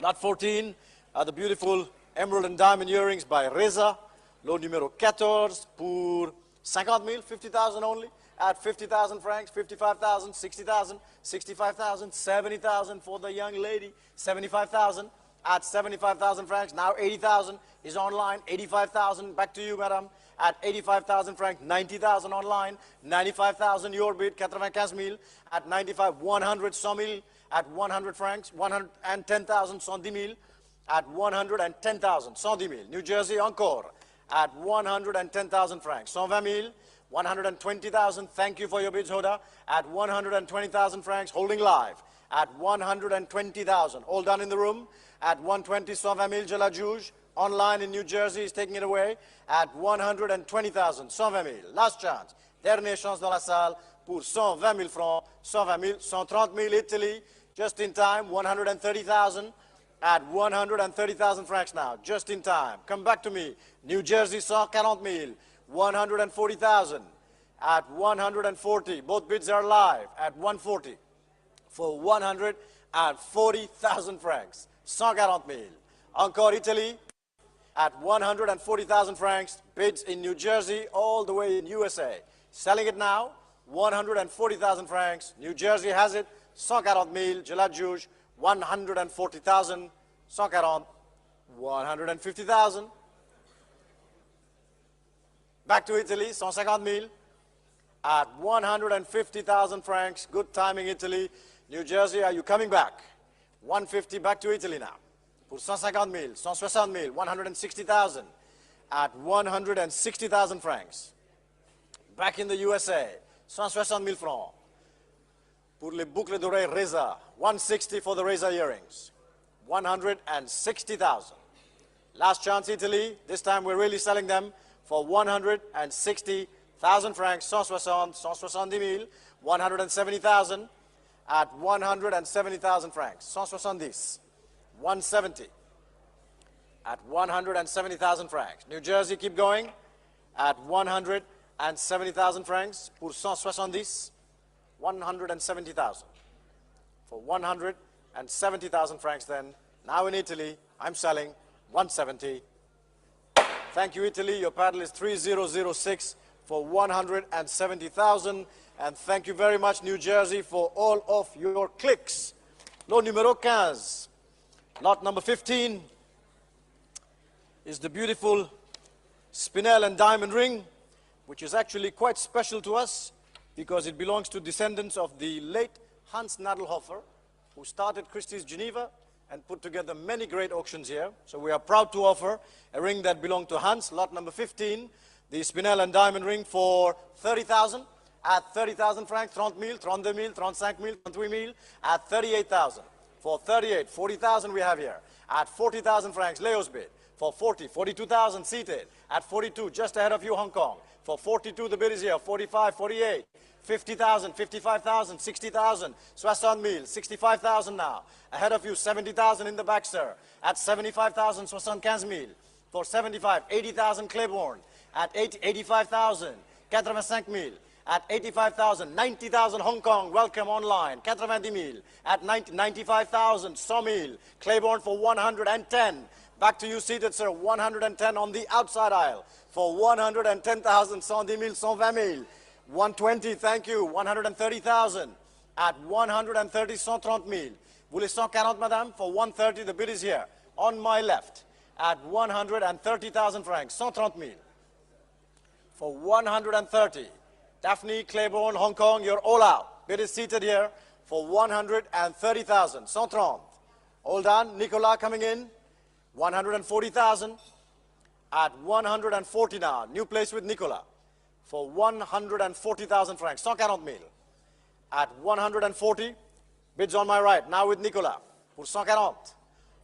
Lot 14 are the beautiful emerald and diamond earrings by Reza. Lot numéro 14 pour 50,000, 50,000 only. At 50,000 francs, 55,000, 60,000, 65,000, 70,000 for the young lady, 75,000. At 75,000 francs, now 80,000 is online, 85,000, back to you, madam. At 85,000 francs, 90,000 online, 95,000 your bid, 95,000. At 95, 100,000. At 100 francs, 110,000, 110,000. At 110,000, 110,000. New Jersey, encore. At 110,000 francs, 120,000. 120,000, thank you for your bids, Hoda. At 120,000 francs, holding live. At 120,000, all done in the room. At 120, 120,000, je la juge. Online in New Jersey is taking it away. At 120,000, 120,000, last chance. Dernière chance dans la salle pour 120,000 francs, 120,000, 130,000, Italy. Just in time, 130,000. At 130,000 francs now, just in time. Come back to me. New Jersey, 140,000. 140,000 at 140. Both bids are live at 140 for 140,000 francs. 140,000. Encore Italy at 140,000 francs. Bids in New Jersey, all the way in USA. Selling it now, 140,000 francs. New Jersey has it. 140,000. Je la juge. 140,000. 140. 150,000. Back to Italy, 150,000 at 150,000 francs. Good timing, Italy. New Jersey, are you coming back? 150, back to Italy now. Pour 150,000, 160,000, 160,000 at 160,000 francs. Back in the USA, 160,000 francs. Pour les boucles d'oreilles Reza, 160 for the Reza earrings. 160,000. Last chance, Italy. This time we're really selling them for 160,000 francs, 170,000, 170,000 at 170,000 francs, 170, 170 at 170,000 francs. New Jersey, keep going at 170,000 francs pour 170, 170,000 for 170,000 francs. Then now in Italy, I'm selling 170. Thank you, Italy. Your paddle is 3006 for 170,000. And thank you very much, New Jersey, for all of your clicks. Lot numéro 15. Lot number 15 is the beautiful spinel and diamond ring, which is actually quite special to us because it belongs to descendants of the late Hans Nadelhofer, who started Christie's Geneva and put together many great auctions here. So we are proud to offer a ring that belonged to Hans, lot number 15, the spinel and diamond ring for 30,000 at 30,000 francs, 30,000, 32,000, 35,000, 38,000 at 38,000. For 38, 40,000 we have here. At 40,000 francs, Leo's bid. For 40, 42,000 seated. At 42, just ahead of you, Hong Kong. For 42, the bid is here. 45, 48, 50,000, 55,000, 60,000, 60,000, 65,000 now. Ahead of you, 70,000 in the back, sir. At 75,000, 75,000. For 75, 80,000 Claiborne. At 85,000, 85,000. At 85,000, 90,000 Hong Kong. Welcome online. 90,000. At 95,000, 100,000. Claiborne for 110. Back to you seated, sir. 110 on the outside aisle. For 110,000, 110,000, 120,000. 120, thank you. 130,000. At 130, 130,000. Voulez 140, madame? For 130, the bid is here. On my left. At 130,000 francs. 130,000. For 130. Daphne, Claiborne, Hong Kong, you're all out. Bid is seated here for 130,000. 130. Hold on. Nicolas coming in. 140,000. At 140 now. New place with Nicolas. For 140,000 francs, 140,000. At 140, bids on my right. Now with Nicolas, pour 140.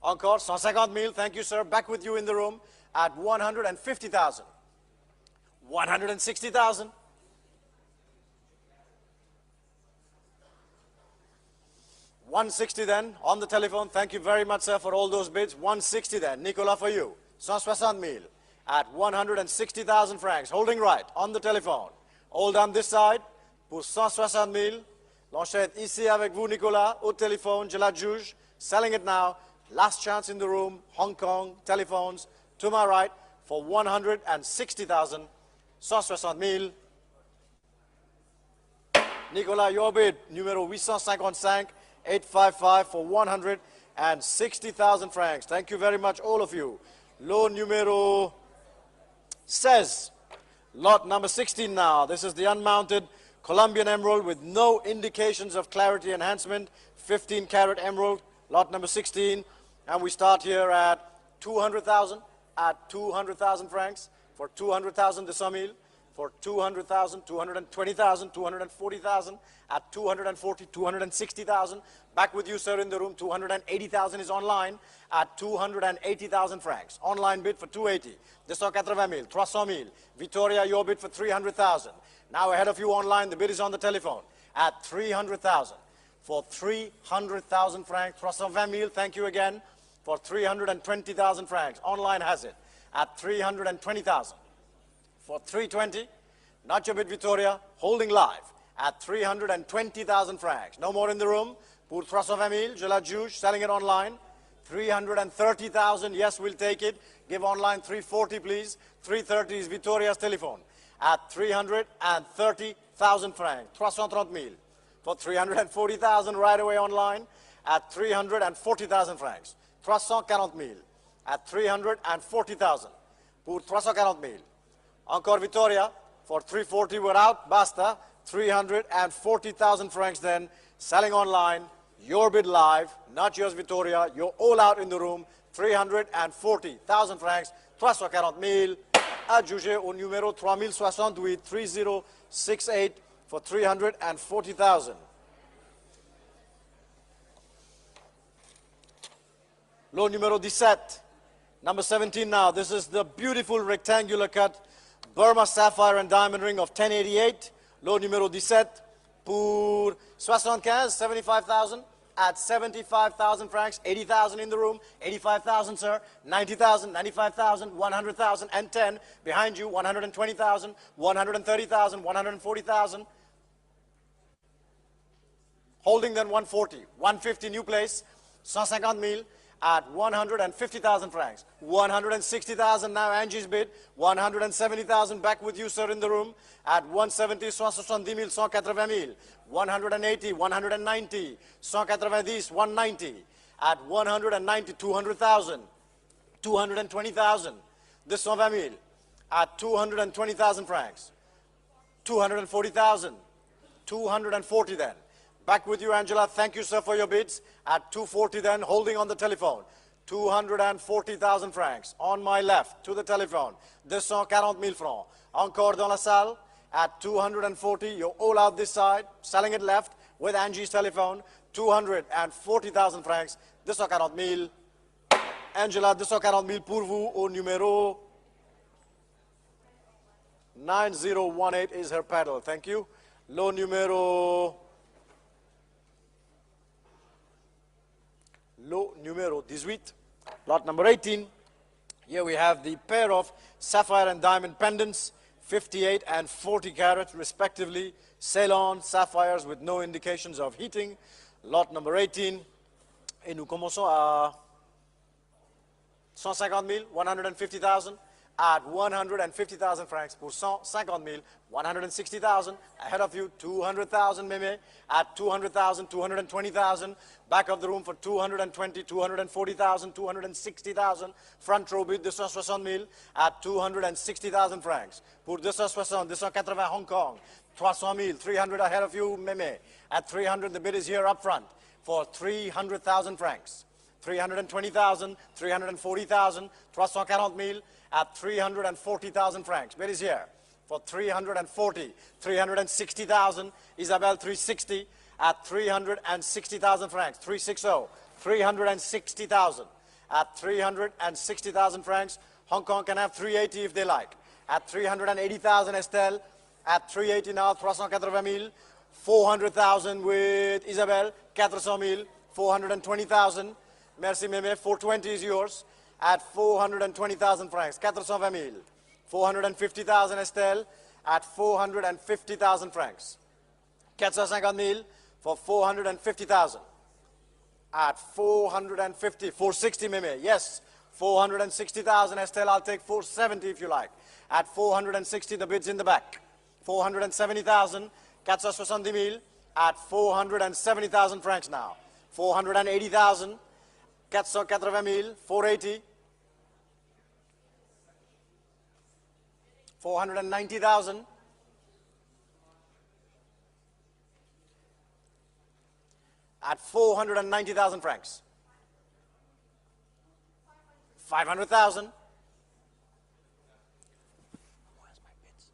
Encore, 150,000. Thank you, sir. Back with you in the room at 150,000. 160,000. 160 then, on the telephone. Thank you very much, sir, for all those bids. 160 then. Nicolas for you. 160,000. At 160,000 francs, holding right, on the telephone. Hold on this side, pour 160,000. L'enchère ici avec vous, Nicolas, au téléphone, je la juge. Selling it now, last chance in the room, Hong Kong, telephones, to my right, for 160,000. 160,000. Nicolas, your bid, numéro 855, 855 for 160,000 francs. Thank you very much, all of you. Lot numéro 16, lot number 16 now. This is the unmounted Colombian emerald with no indications of clarity enhancement, 15 karat emerald, lot number 16. And we start here at 200,000, at 200,000 francs, for 200,000 de 100,000, for 200,000, 220,000, 240,000, at 240, 260,000. Back with you, sir, in the room. 280,000 is online at 280,000 francs. Online bid for 280. 280,000, 300,000. Victoria, your bid for 300,000. Now ahead of you online, the bid is on the telephone at 300,000. For 300,000 francs, 320,000, thank you again. For 320,000 francs. Online has it at 320,000. For 320, not your bid, Victoria, holding live at 320,000 francs. No more in the room. Pour 320,000, je la juge, selling it online. 330,000, yes, we'll take it. Give online 340, please. 330 is Victoria's telephone at 330,000 francs. 330,000. For 340,000 right away online at 340,000 francs. 340,000 at 340,000. Pour 340,000. Encore Victoria, for 340 we're out, basta. 340,000 francs then, selling online, your bid live, not yours Victoria, you're all out in the room, 340,000 francs, 340,000, adjugé au numéro 3068, 3068 for 340,000. Lot numéro 17, number 17 now, this is the beautiful rectangular cut, Burma sapphire and diamond ring of 1088. Lot numéro 17 pour 75, 75,000 at 75,000 francs, 80,000 in the room, 85,000, sir, 90,000, 95,000, 100,000, and 10. Behind you, 120,000, 130,000, 140,000. Holding then 140, 150 new place, 150,000 at 150,000 francs. 160,000 now Angie's bid. 170,000 back with you, sir, in the room. At 170, 170,000, 180,000. 180, 190, 190, 190. At 190, 200,000. 220,000. This 120,000. At 220,000 francs. 240,000. 240 then. Back with you, Angela. Thank you, sir, for your bids. At 240 then, holding on the telephone. 240,000 francs. On my left, to the telephone. 240,000 francs. Encore dans la salle. At 240, you're all out this side. Selling it left with Angie's telephone. 240,000 francs. 240,000. Angela, 240,000 pour vous au numéro 9018 is her paddle. Thank you. Lot numéro 18. Lot number 18. Here we have the pair of sapphire and diamond pendants, 58 and 40 carat respectively, Ceylon sapphires with no indications of heating. Lot number 18. Et nous commençons à 150 000, 150,000, at 150,000 francs pour 150 000, 160,000, ahead of you, 200,000 meme, at 200,000, 220,000, back of the room for 220, 240,000, 260,000, front row bid 260 000, at 260,000 francs, pour 260, 280 Hong Kong, 300 000, 300 ahead of you, meme, at 300, the bid is here up front, for 300,000 francs. 320,000, 340,000, 340 000 at 340,000 francs. Bid is here for 340, 360,000. Isabel 360 at 360,000 francs. 360, 360,000 at 360,000 francs. Hong Kong can have 380 if they like. At 380,000 Estelle. At 380 now, 380 000. 400,000 with Isabel. 400 000. 420,000. Merci, Meme. 420 is yours at 420,000 francs. 420 000. 450,000, Estelle, at 450,000 francs. 450 000 for 450,000. At 450, 460, Meme. Yes, 460,000, Estelle. I'll take 470 if you like. At 460, the bid's in the back. 470,000. 470 000 at 470,000 francs now. 480,000. 480 000, 480, 490,000, at 490,000 francs, 500,000, where's my bids?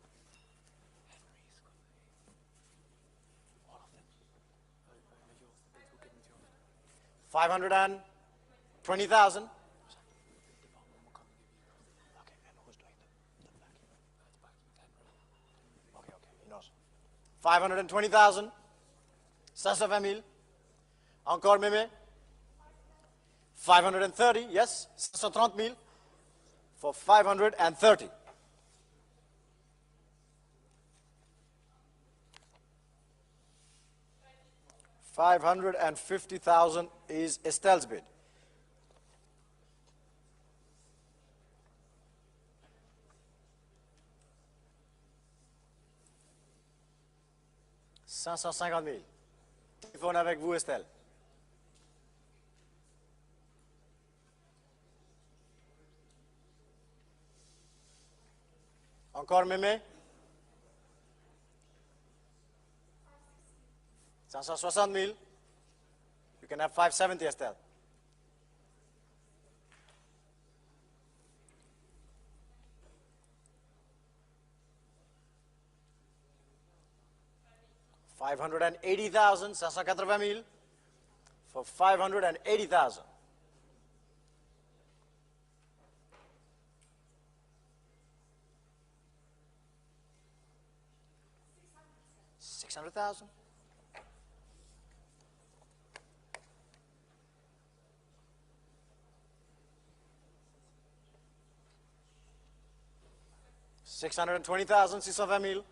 All of them. 520,000. Okay, and who's doing the back? Okay, he knows. 520,000. 520 000. Encore, Meme. 530, yes. 530 000 for 530. $550,000 is Estelle's bid. $550 000. Téléphone avec vous, Estelle. Encore, Mémé. 560 000. You can have 570, Estelle. $580,000, 580 000 for 580,000. $600,000. $620,000, 620 000.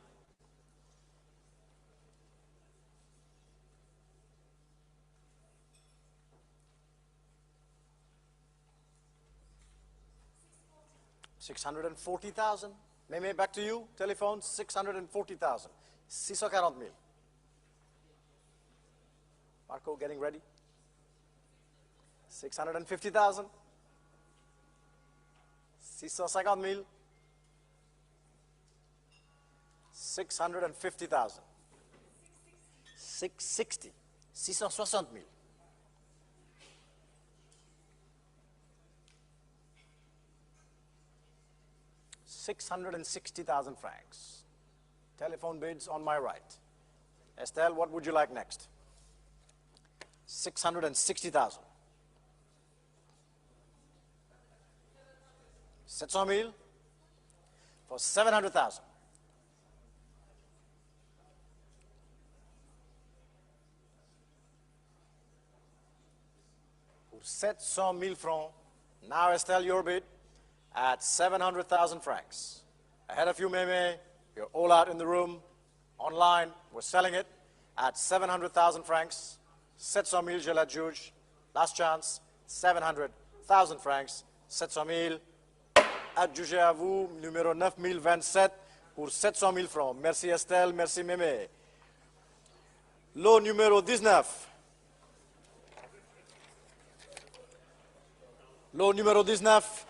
$640,000. Maybe back to you. Telephone 640,000. 640 000. Marco getting ready. 650,000. 650 000. 650,000. 660. 660 000. $660,000 francs. Telephone bids on my right. Estelle, what would you like next? 660,000. 700 000 for 700,000. 700 000 francs. Now Estelle, your bid at 700,000 francs. Ahead of you, Meme. You're all out in the room. Online, we're selling it at 700,000 francs. 700 000, je l'adjuge. Last chance, 700,000 francs. 700 000. Adjugé à vous, numéro 9027 pour 700 000 francs. Merci Estelle, merci Mémé. Lot numéro 19. Lot numéro 19.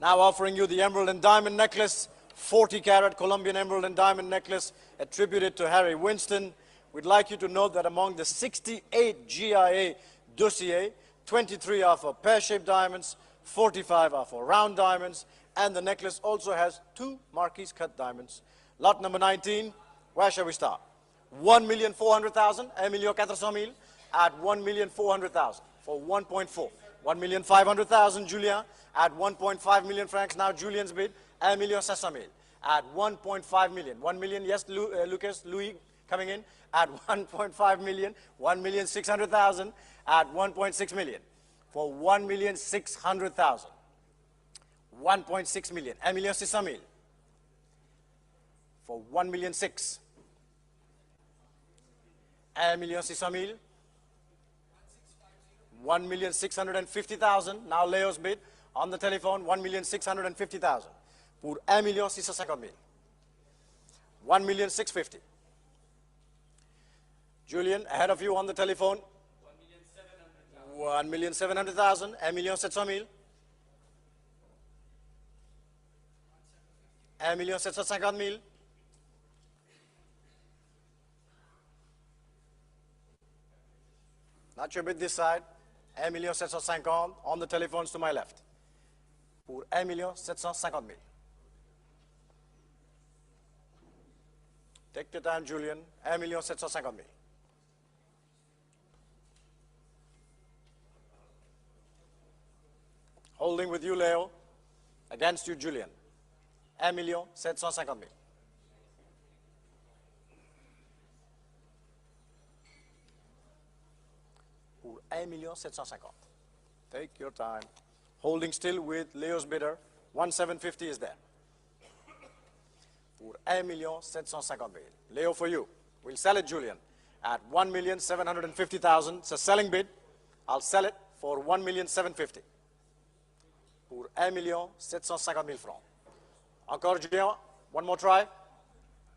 Now offering you the emerald and diamond necklace, 40 carat Colombian emerald and diamond necklace attributed to Harry Winston. We'd like you to note that among the 68 GIA dossiers, 23 are for pear-shaped diamonds, 45 are for round diamonds, and the necklace also has 2 marquise cut diamonds. Lot number 19, where shall we start? 1,400,000, 1,400,000 at 1,400,000 for 1.4. 1,500,000, Julien, at 1.5 million francs. Now Julien's bid, 1,500,000 at 1.5 million. 1 million, yes, Lucas, Louis coming in at 1.5 million. 1,600,000 at 1.6 million. For 1,600,000. 1.6 million. 1,600,000. For 1,600,000. 1,600,000. 1,650,000. Now Leo's bid on the telephone. 1,650,000. Pour 1,650,000. 1,650,000. Julian, ahead of you on the telephone. 1,700,000. 1,700,000. 1,750,000. Not your bid this side. 1,750,000 on the telephones to my left. Pour 1,750,000. Take your time, Julian. 1,750,000. Holding with you, Leo. Against you, Julian. 1,750,000. Pour 1,750,000. Take your time. Holding still with Leo's bidder. 1,750 is there. Pour 1,750,000. Leo for you. We'll sell it, Julian, at 1,750,000. It's a selling bid. I'll sell it for 1,750,000. Pour 1,750,000 francs. Encore, Julien. One more try.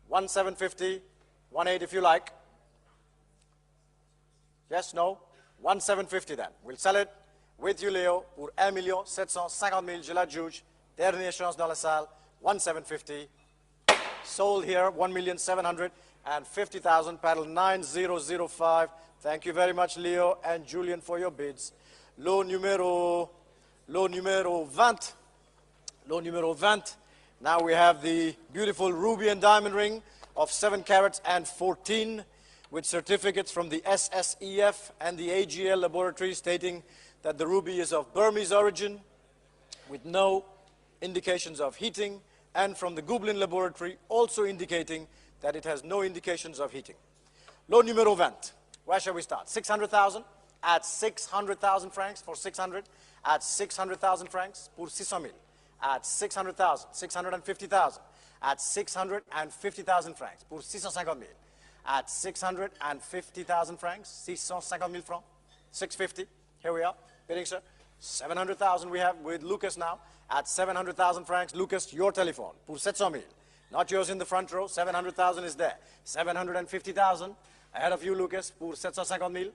1,750. 1,800 if you like. Yes, no? 1,750 then. We'll sell it with you, Leo, pour 1,750,000. Je l'adjuge. Dernière chance dans la salle. 1,750. Sold here. 1,750,000. Paddle 9005. Thank you very much, Leo and Julian, for your bids. Lot numéro 20. Lot numéro 20. Now we have the beautiful ruby and diamond ring of 7 carats and 14 with certificates from the SSEF and the AGL laboratory stating that the ruby is of Burmese origin with no indications of heating, and from the Gublin laboratory also indicating that it has no indications of heating. Lot numéro 20. Where shall we start? 600,000 at 600,000 francs for 600, at 600,000 francs pour 600,000, at 600,000, 650,000, at 650,000 francs pour 650,000, at 650,000 francs, 650,000 francs, 650. Here we are, bidding, sir. 700,000 we have with Lucas now at 700,000 francs. Lucas, your telephone pour 700,000. Not yours in the front row. 700,000 is there. 750,000 ahead of you, Lucas, pour 750,000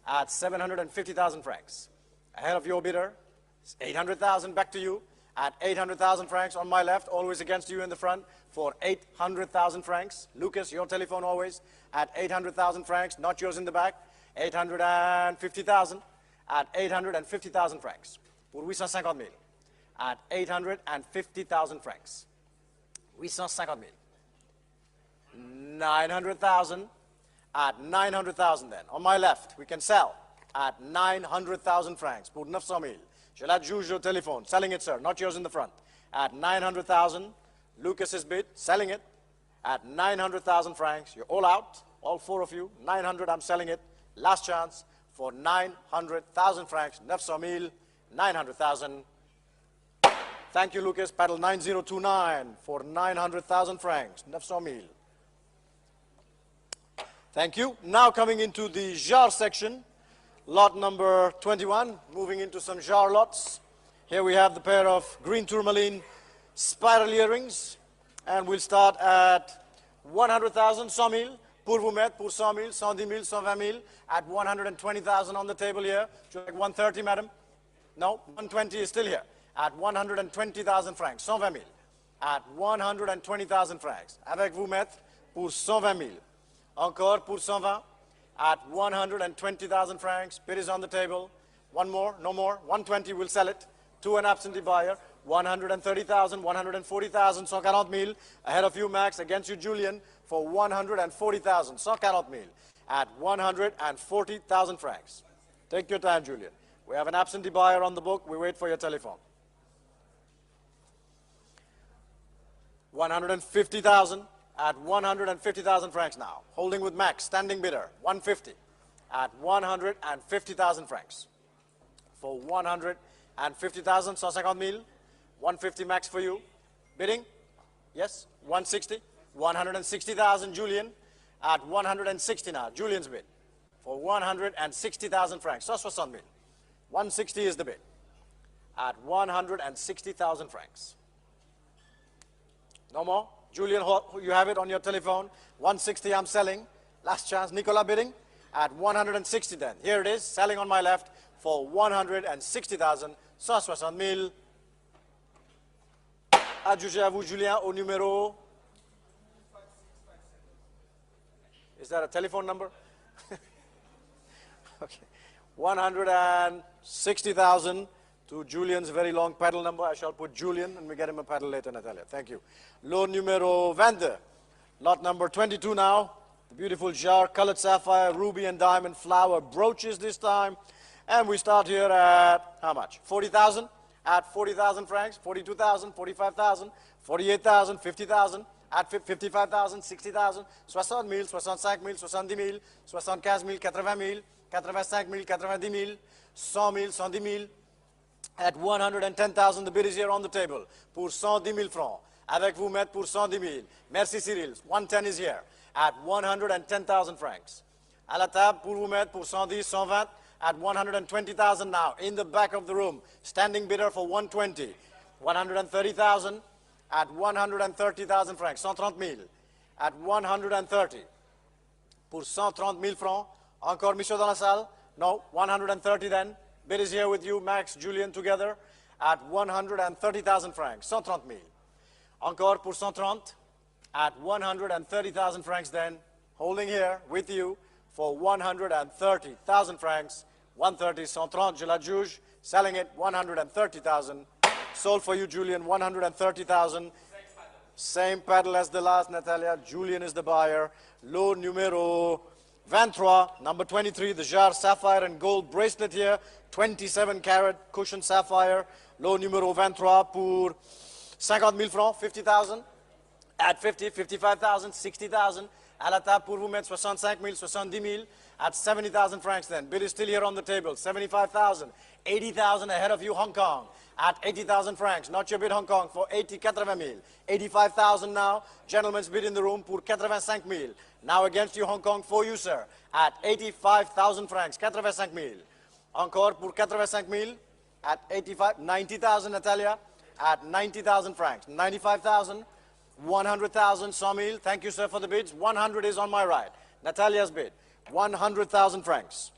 at 750,000 francs. Ahead of your bidder, 800,000 back to you at 800,000 francs on my left, always against you in the front for 800,000 francs. Lucas, your telephone always at 800,000 francs, not yours in the back. 850,000 at 850,000 francs. Pour 850,000 at 850,000 francs. 850,000. 900,000 at 900,000 then. On my left, we can sell at 900,000 francs. Pour 900,000. Je l'adjuge au téléphone. Selling it, sir. Not yours in the front. At 900,000. Lucas's bid. Selling it at 900,000 francs. You're all out. All 4 of you. 900, I'm selling it. Last chance for 900,000 francs. 900,000, 900,000. Thank you, Lucas. Paddle 9029 for 900,000 francs. 900,000. Thank you. Now coming into the jar section, lot number 21, moving into some jar lots. Here we have the pair of green tourmaline spiral earrings, and we'll start at 100,000, 100,000. Pour vous mettre, pour 100,000, 110,000, 120,000, at 120,000 on the table here. Would you like 130, madam? No, 120 is still here. At 120,000 francs, 120,000. At 120,000 francs. Avec vous mettre, pour 120,000. Encore pour 120. At 120,000 francs. Bid is on the table. One more, no more. 120, we'll sell it to an absentee buyer. 130,000, 140,000, 140,000. Ahead of you, Max. Against you, Julian, for 140,000, 140,000. At 140,000 francs. Take your time, Julian. We have an absentee buyer on the book. We wait for your telephone. 150,000. At 150,000 francs now. Holding with Max, standing bidder, 150. At 150,000 francs. For 150,000, 150,000. 150 Max for you. Bidding? Yes, 160. 160,000, Julian. At 160 now, Julian's bid. For 160,000 francs. 160,000. 160 is the bid. At 160,000 francs. No more? Julian, you have it on your telephone. 160 I'm selling. Last chance. Nicolas bidding at 160 then. Here it is, selling on my left for 160,000. 160,000. Adjugé à vous, Julien, au numéro. Is that a telephone number? Okay. 160,000 to Julian's very long paddle number. I shall put Julian and we get him a paddle later, Natalia. Thank you. Lot numero 20. Lot number 22 now. The beautiful jar, colored sapphire, ruby and diamond flower brooches this time. And we start here at how much? 40,000. At 40,000 francs, 42,000, 45,000, 48,000, 50,000. At 55,000, 60,000, 60,000, 65,000, 70,000, 75,000, 80,000, 85,000, 90,000, 100,000, 110,000. At 110,000, the bid is here on the table. Pour 110,000 francs. Avec vous mettre pour 110,000. Merci Cyril. 110 is here. At 110,000 francs. À la table, pour vous mettre pour 110, 120. At 120,000 now. In the back of the room. Standing bidder for 120. 130,000. At 130,000 francs. 130,000. At 130. Pour 130,000 francs. Encore monsieur dans la salle? No. 130 then. Bid is here with you, Max, Julian, together, at 130,000 francs, 130,000. Encore pour 130, at 130,000 francs then, holding here with you for 130,000 francs, 130, 130, je l'adjuge, selling it 130,000. Sold for you, Julian, 130,000. Same paddle as the last, Natalia. Julian is the buyer. Lot numero 23, number 23, the jar sapphire and gold bracelet here, 27 carat cushion sapphire. Lot numero 23 pour 50,000 francs, 50,000. At 50, 55,000, 60,000. À la table pour vous mettre 65,000, 70,000. At 70,000 francs then. Bid is still here on the table. 75,000, 80,000 ahead of you, Hong Kong. At 80,000 francs. Not your bid, Hong Kong, for 80,000. 85,000 now. Gentlemen's bid in the room pour 85,000. Now against you, Hong Kong, for you, sir. At 85,000 francs. 85,000. Encore pour 85,000. At 85, 90,000, Natalia. At 90,000 francs. 95,000. 100,000, 100,000. Thank you, sir, for the bids. 100 is on my right. Natalia's bid. 100,000 francs.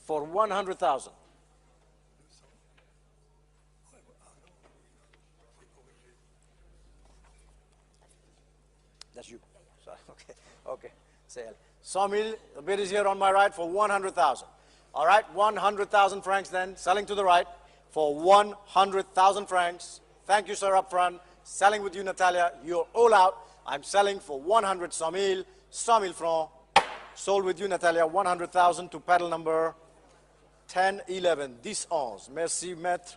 For 100,000. That's you. Sorry. Okay. Okay. Sale. 100,000. The bid is here on my right for 100,000. All right. 100,000 francs then. Selling to the right for 100,000 francs. Thank you, sir, up front. Selling with you, Natalia. You're all out. I'm selling for 100,000. 100,000 francs. Sold with you, Natalia. 100,000 to paddle number 10, 11, 10, 11. Merci, maître.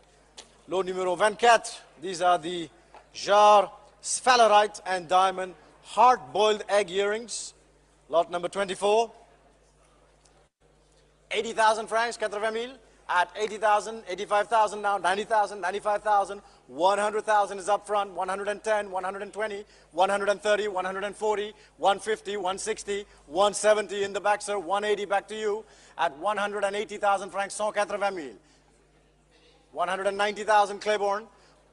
Lot numéro 24. These are the jar sphalerite and diamond hard-boiled egg earrings. Lot number 24. 80,000 francs, 80,000. At 80,000, 85,000 now, 90,000, 95,000, 100,000 is up front, 110, 120, 130, 140, 150, 160, 170 in the back, sir, 180 back to you. At 180,000 francs, 180,000. 190,000 Claiborne,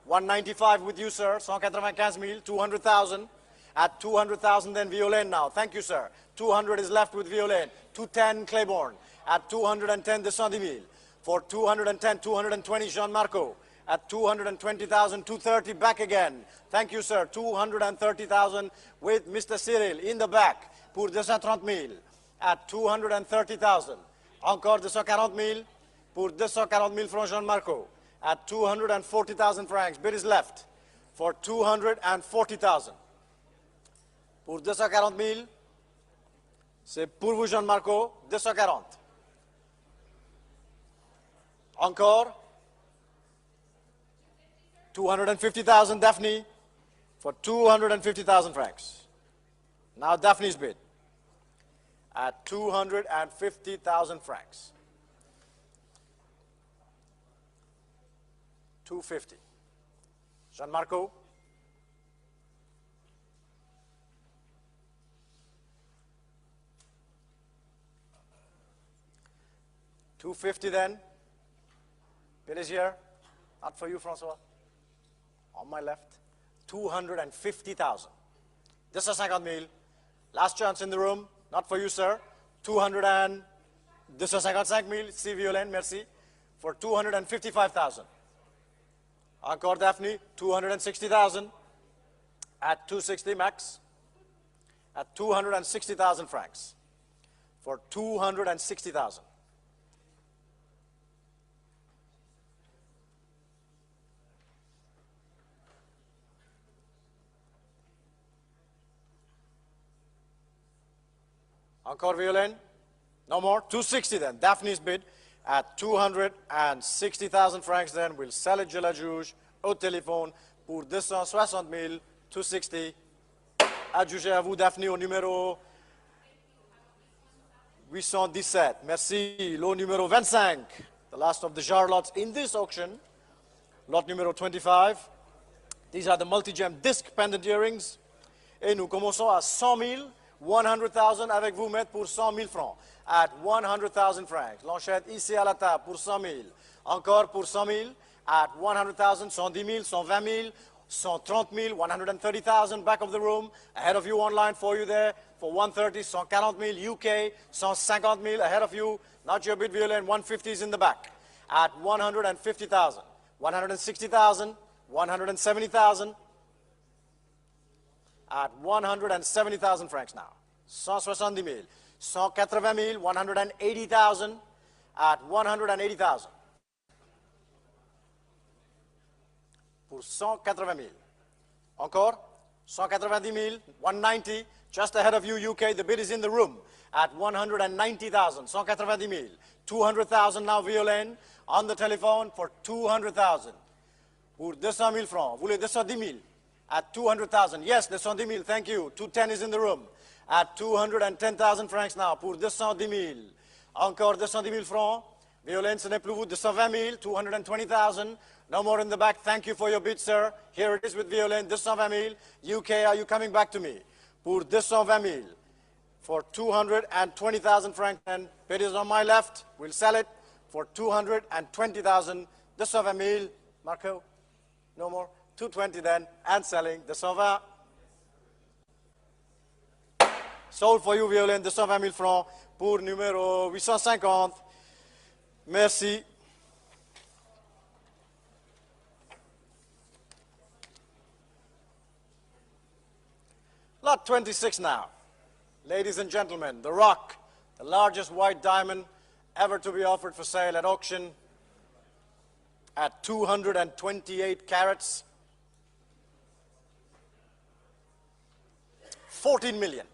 195 with you, sir, 195,000, 200,000. At 200,000 then Violaine now, thank you, sir. 200 is left with Violaine, 210 Claiborne. At 210, 210,000. For 210, 220, Jean-Marco. At 220,000, 230, back again. Thank you, sir. 230,000 with Mr. Cyril in the back. Pour 230,000. At 230,000. Encore 240,000. Pour 240,000 francs, Jean-Marco. At 240,000 francs. Bid is left. For 240,000. Pour 240,000. C'est pour vous, Jean-Marco. 240. Encore. 250,000, Daphne, for 250,000 francs. Now Daphne's bid at 250,000 francs. 250. Gianmarco. $250 then. Bid is here. Not for you, Francois. On my left. 250,000. This is 50,000. Last chance in the room. Not for you, sir. 200 and... This is 55,000. Si Violaine, merci. For 255,000. Encore Daphne. 260,000. At 260 max. At 260,000 francs. For 260,000. Encore Violaine. No more. 260 then. Daphne's bid at 260,000 francs then. We'll sell it, Gila Juge, au téléphone pour 260,000, 260. Adjugé à vous, Daphne, au numéro 817. Merci. Lot numéro 25. The last of the jar lots in this auction. Lot numéro 25. These are the multi-gem disc pendant earrings. Et nous commençons à 100,000. 100,000 avec vous, maître, pour 100,000 francs. At 100,000 francs. L'enchette ici à la table pour 100,000. Encore pour 100,000. At 100,000, 110,000, 120,000, 130,000, 130,000. Back of the room. Ahead of you online for you there. For 130, 140,000. UK, 150,000. Ahead of you. Not your bid, Violaine. 150 is in the back. At 150,000. 160,000. 170,000. At 170,000 francs now. 170,000, 180,000, 180,000 at 180,000. Pour 180,000. Encore, 190,000, 190, just ahead of you, UK, the bid is in the room at 190,000, 190,000. 200,000 now, Violaine, on the telephone for 200,000. Pour 200,000 francs, vous voulez 210,000? At 200,000. Yes, 210,000. Thank you. 210 is in the room. At 210,000 francs now. Pour 210,000. Encore 210,000 francs. Violaine, ce n'est plus vous. 220,000. 220,000. No more in the back. Thank you for your bid, sir. Here it is with Violaine. 220,000. UK, are you coming back to me? Pour 220,000. For 220,000 francs. And bid is on my left. We'll sell it for 220,000. 220,000. Marco? No more? 220 then, and selling the 120. Sold for you, Violaine, 220,000 francs pour numéro 850. Merci. Lot 26 now. Ladies and gentlemen, the Rock, the largest white diamond ever to be offered for sale at auction at 228 carats. 14 million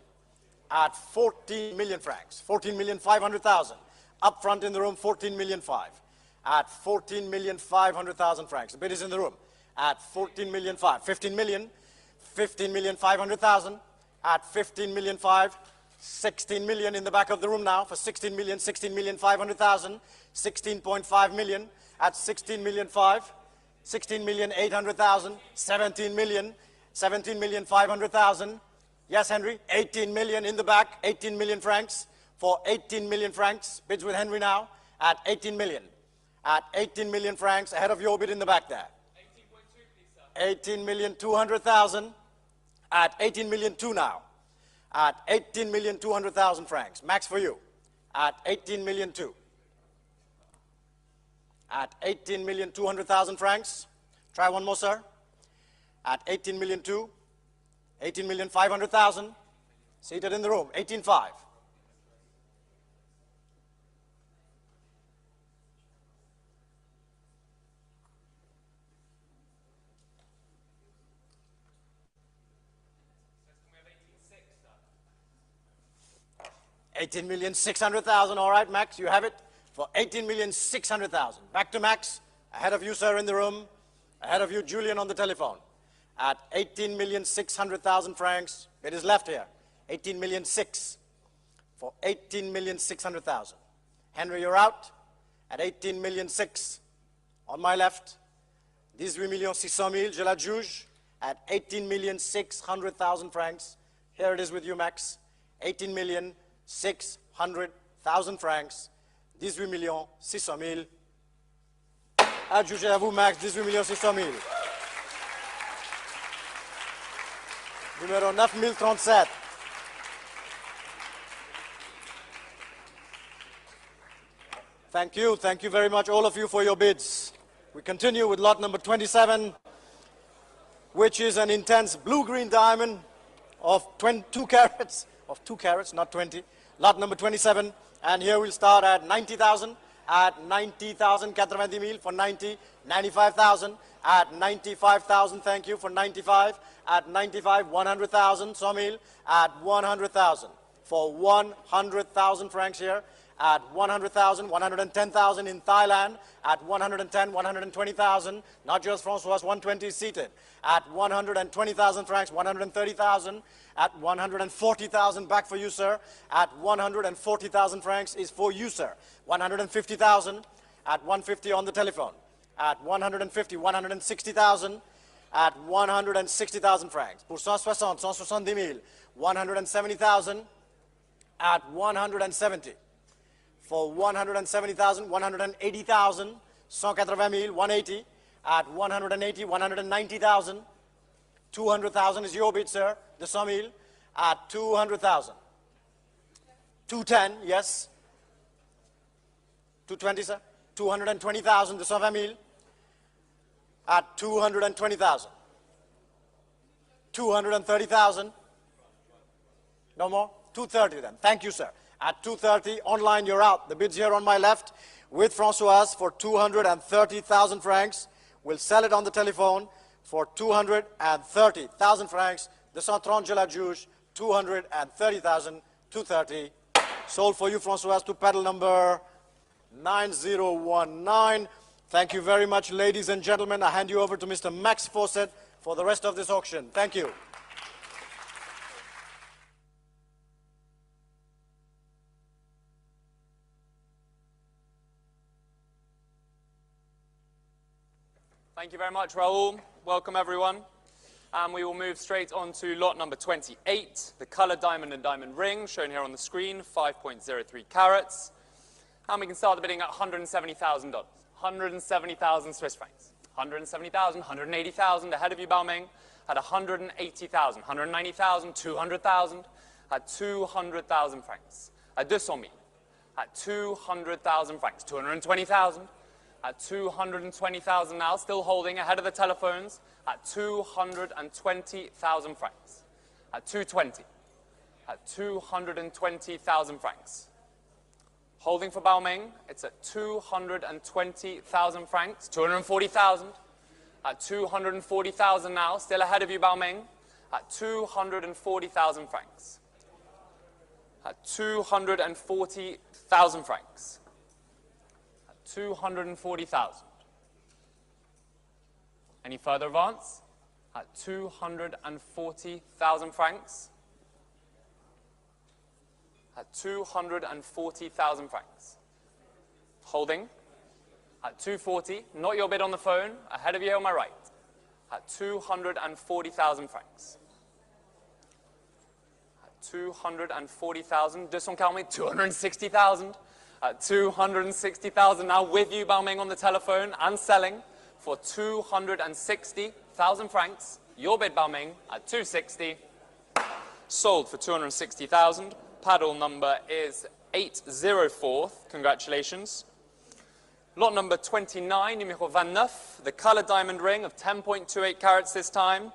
at 14 million francs, 14,500,000. Up front in the room, 14,500,000 at 14,500,000 francs. The bid is in the room at 14,500,000. 15 million, 15,500,000 at 15,500,000. 16 million in the back of the room now for 16 million, 16 million 500,000, 16.5 million at 16 million 5, 16 million 800,000, 17 million, 17 million 500,000. Yes, Henry, 18 million in the back, 18 million francs for 18 million francs. Bids with Henry now at 18 million. At 18 million francs, ahead of your bid in the back there. 18 million 200,000 at 18 million 2 now. At 18 million 200,000 francs. Max for you. At 18 million 2. At 18 million 200,000 francs. Try one more, sir. At 18 million 2. 18 million 500,000. Seated in the room. 18.5. $18,600,000, all right, Max, you have it for $18,600,000. Back to Max, ahead of you, sir, in the room, ahead of you, Julian, on the telephone. At 18,600,000 francs, it is left here, 18,600,000 for 18,600,000. Henry, you're out at 18,600,000. On my left, 18,600,000, je l'adjuge, at 18,600,000 francs. Here it is with you, Max, 18,600,000 francs, 18,600,000. Adjugé à vous, Max, 18,600,000. Numéro 9037. Thank you very much, all of you, for your bids. We continue with lot number 27, which is an intense blue-green diamond of 2 carats, not 20. Lot number 27, and here we'll start at 90,000, at 90,000, 90,000 for 90, 95,000, at 95,000, thank you, for 95, at 95, 100,000, 100,000, at 100,000, for 100,000 francs here, at 100,000, 110,000 in Thailand, at 110, 120,000, not just Francois, 120 seated, at 120,000 francs, 130,000, at 140,000, back for you, sir, at 140,000 francs is for you, sir, 150,000, at 150 on the telephone, at 150, 160,000, at 160,000 francs, pour 160, 170,000, 170,000, at 170, for 170,000, 180,000, 180,000, 180, at 180, 190,000, 200,000 is your bid, sir, the 100,000, at 200,000. 210, yes. 220, sir. 220,000, the 120,000, at 220,000. 230,000. No more? 230 then. Thank you, sir. At 230, online, you're out. The bid's here on my left with Françoise for 230,000 francs. We'll sell it on the telephone for 230,000 francs. The 130, je l'adjuge, 230,000, 230. Sold for you, Françoise, to pedal number 9019. Thank you very much, ladies and gentlemen. I hand you over to Mr. Max Fawcett for the rest of this auction. Thank you. Thank you very much, Raoul. Welcome, everyone. We will move straight on to lot number 28, the colored diamond and diamond ring, shown here on the screen, 5.03 carats. And we can start the bidding at $170,000. 170,000 Swiss francs. 170,000, 180,000, ahead of you, Baoming, at 180,000, 190,000, 200,000, at 200,000 francs. At 200,000, at 200,000 francs. 220,000. At 220,000 now, still holding ahead of the telephones, at 220,000 francs. At 220. At 220,000 francs. Holding for Baoming, it's at 220,000 francs. 240,000. At 240,000 now, still ahead of you, Baoming, at 240,000 francs. At 240,000 francs. 240,000. Any further advance? At 240,000 francs. at 240,000 francs. Holding at 240, not your bid on the phone, ahead of you on my right, at 240,000 francs. At 240,000, 240, 260,000, at 260,000, now with you, Baoming, on the telephone and selling for 260,000 francs. Your bid, Baoming, at 260. Sold for 260,000. Paddle number is 804. Congratulations. Lot number 29, numéro 29, the colored diamond ring of 10.28 carats this time.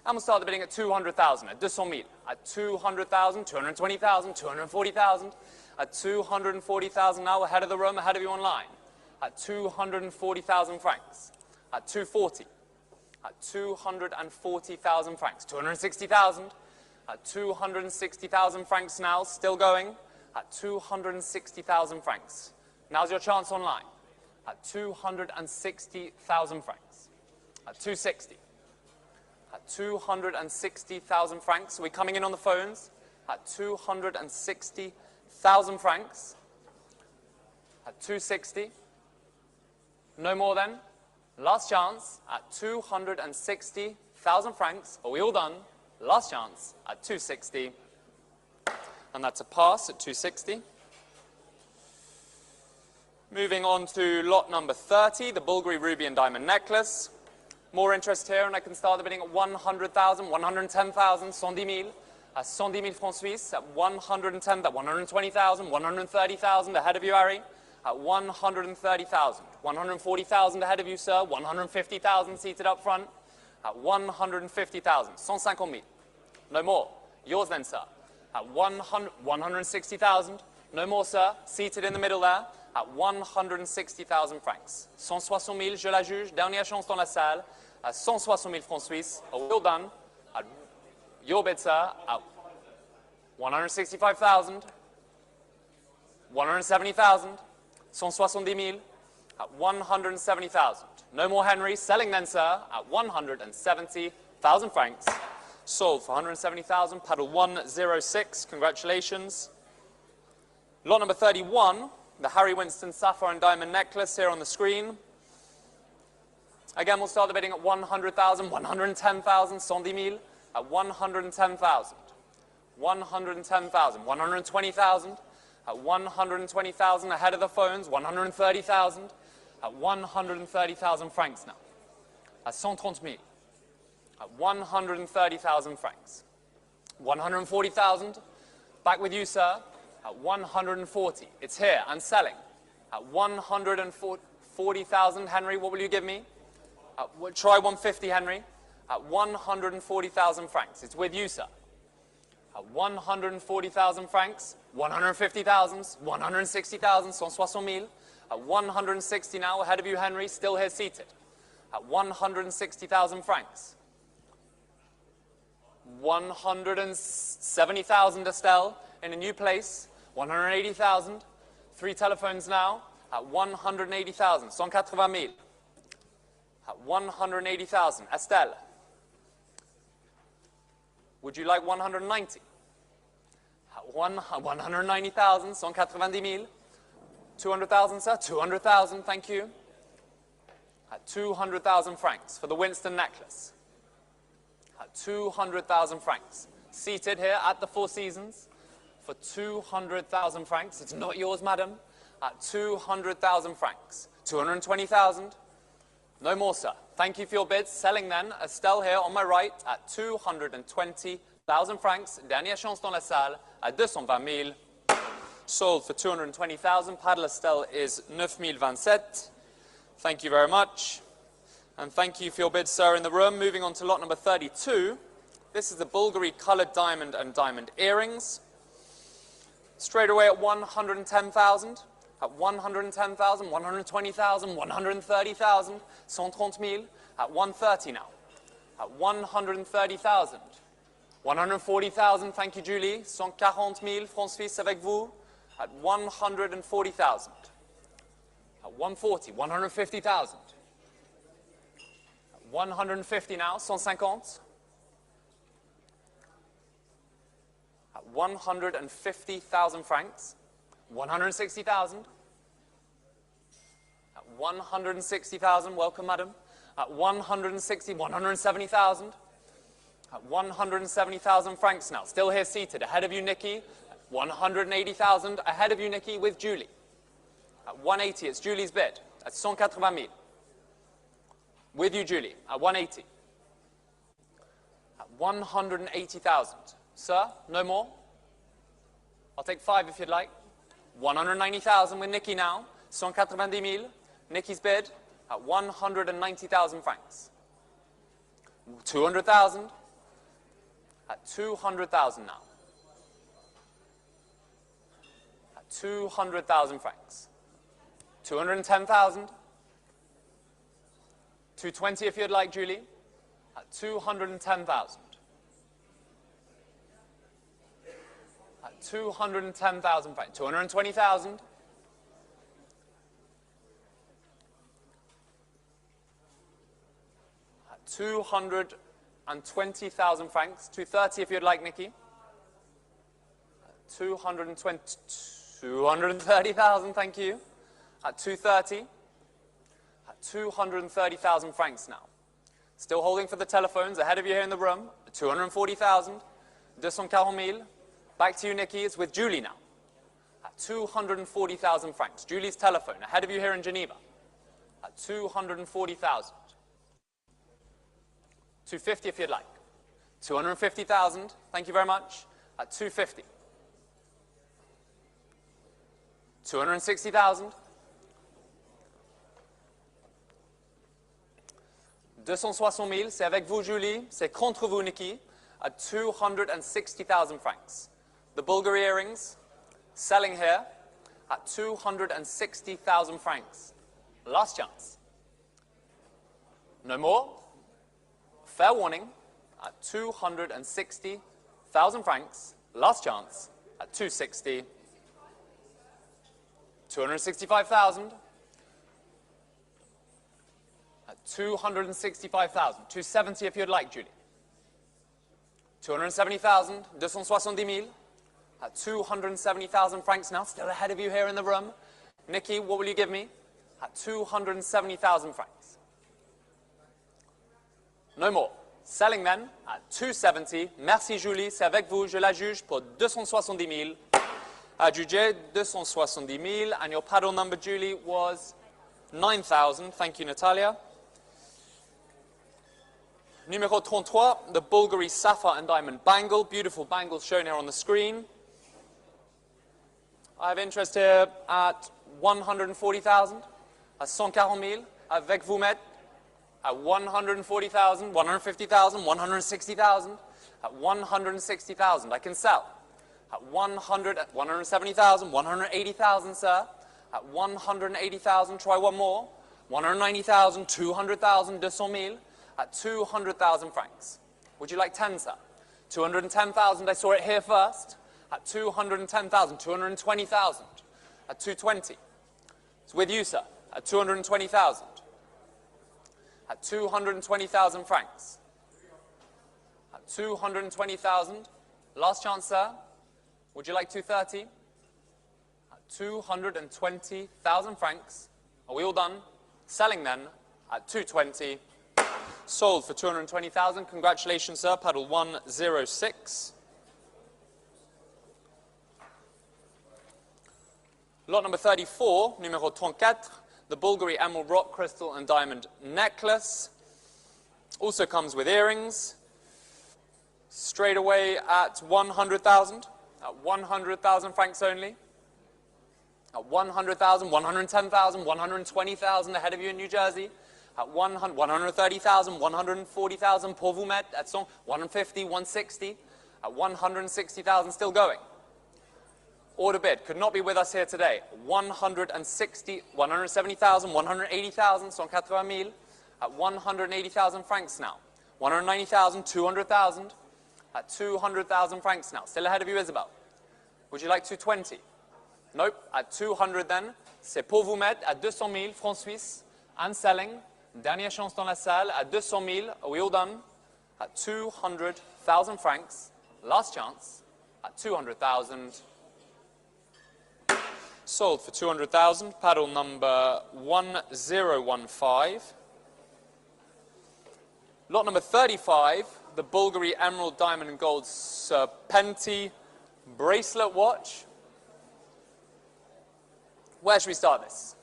And we'll start the bidding at 200,000, at 200,000, at 200,000, 220,000, 240,000, at 240,000 now, ahead of the room, ahead of you online, at 240,000 francs, at 240, at 240,000 francs, 260,000, at 260,000 francs now, still going, at 260,000 francs. Now's your chance online, at 260,000 francs, at 260, at 260,000 francs. Are we coming in on the phones? At 260,000 francs, at 260, no more then. Last chance at 260,000 francs. Are we all done? Last chance at 260. And that's a pass at 260. Moving on to lot number 30, the Bulgari ruby and diamond necklace. More interest here, and I can start the bidding at 100,000, 110,000, 110,000, at 110,000 francs Suisse, at 110, at 120,000, 130,000, ahead of you, Ari. At 130,000, 140,000 ahead of you, sir, 150,000 seated up front, at 150,000, 150,000, no more, yours then, sir, at 160,000, no more, sir, seated in the middle there, at 160,000 francs, 160,000, je la juge, dernière chance dans la salle, at 160,000 francs Suisse, all done, at your bid, sir, at 165,000, 170,000, 170,000 at 170,000. No more Henry. Selling then, sir, at 170,000 francs. Sold for 170,000. Paddle 106. Congratulations. Lot number 31, the Harry Winston sapphire and diamond necklace here on the screen. Again, we'll start the bidding at 100,000, 110,000, 110,000, at 110,000, 110,000, 120,000. At 120,000 ahead of the phones, 130,000, at 130,000 francs now. At 130,000, at 130,000 francs. 140,000, back with you, sir, at 140. It's here and selling. At 140,000, Henry, what will you give me? Try 150, Henry. At 140,000 francs. It's with you, sir. At 140,000 francs, 150,000, 160,000, 160,000. At 160 now, ahead of you, Henry, still here seated. At 160,000 francs. 170,000, Estelle, in a new place. 180,000. 3 telephones now. At 180,000. 180,000. At 180,000. Estelle. Would you like 190? At 190,000. 190,000. 200,000, sir. 200,000, thank you. At 200,000 francs for the Winston necklace. At 200,000 francs. Seated here at the Four Seasons for 200,000 francs. It's not yours, madam. At 200,000 francs. 220,000. No more, sir. Thank you for your bids. Selling then, Estelle here on my right at 220,000 francs. Dernière chance dans la salle at 220,000. Sold for 220,000. Paddle Estelle is 9,027. Thank you very much. And thank you for your bid, sir, in the room. Moving on to lot number 32. This is the Bulgari coloured diamond and diamond earrings. Straight away at 110,000. At 110,000, 120,000, 130,000, 130,000. At 130 now. At 130,000. 140,000, thank you, Julie. 140,000 francs suisses avec vous. At 140,000. At 140, 150,000. 150 now, 150. At 150,000 francs. 160,000. At 160,000, welcome, madam. At 170,000. At 170,000 francs now. Still here seated. Ahead of you, Nikki. 180,000. Ahead of you, Nikki, with Julie. At 180, it's Julie's bid. At 180,000. With you, Julie. At 180. At 180,000. Sir, no more? I'll take 5 if you'd like. 190,000 with Nikki now. 190,000. Nikki's bid at 190,000 francs. 200,000. At 200,000 now. At 200,000 francs. 210,000. 220 if you'd like, Julie. At 210,000. At 210,000 francs. 220,000. At 220,000 francs. 230 if you'd like, Nikki. 230,000, thank you. At 230. At 230,000 francs now. Still holding for the telephones ahead of you here in the room. 240,000. 240,000. Back to you, Nikki. It's with Julie now. At 240,000 francs. Julie's telephone ahead of you here in Geneva. At 240,000. 250 if you'd like. 250,000. Thank you very much. At 250. 260,000. 260,000, c'est avec vous, Julie. C'est contre vous, Nikki. At 260,000 francs. The Bulgari earrings, selling here at 260,000 francs. Last chance. No more. Fair warning. At 260,000 francs. Last chance. At 260. 265,000. At 265,000. 270 if you'd like, Julie. 270,000. 270,000. At 270,000 francs now. Still ahead of you here in the room. Nikki, what will you give me? At 270,000 francs. No more. Selling then at 270. Merci, Julie. C'est avec vous. Je la juge pour 270,000. Adjugé 270,000. And your paddle number, Julie, was 9,000. Thank you, Natalia. Numéro 33, the Bulgari sapphire and diamond bangle. Beautiful bangles shown here on the screen. I have interest here at 140,000. At 140,000. Avec vous, Met. At 140,000, 150,000, 160,000. At 160,000, I can sell. At 170,000, 180,000, sir. At 180,000, try one more. 190,000, 200,000, 200,000. At 200,000 francs. Would you like 10, sir? 210,000, I saw it here first. At 210,000, 220,000. At 220. It's with you, sir. At 220,000. At 220,000 francs. At 220,000. Last chance, sir. Would you like 230? At 220,000 francs. Are we all done? Selling then at 220. Sold for 220,000. Congratulations, sir. Paddle 106. Lot number 34, numéro 34, the Bulgari emerald rock crystal and diamond necklace. Also comes with earrings. Straight away at 100,000. At 100,000 francs only. At 100,000, 110,000, 120,000 ahead of you in New Jersey. At 130,000, 140,000 pour vous mettre. At 150, 160. At 160,000 still going. Order bid could not be with us here today. 160, 170,000, 180,000, 180,000. At 180,000 francs now. 190,000, 200,000. At 200,000 francs now. Still ahead of you, Isabel. Would you like 220? Nope. At 200 then. C'est pour vous mettre à 200,000 francs suisses. And selling. Dernière chance dans la salle. At 200,000. Are we all done? At 200,000 francs. Last chance. at 200,000. Sold for 200,000. Paddle number 1015. Lot number 35, the Bulgari Emerald Diamond and Gold Serpenti bracelet watch. Where should we start this?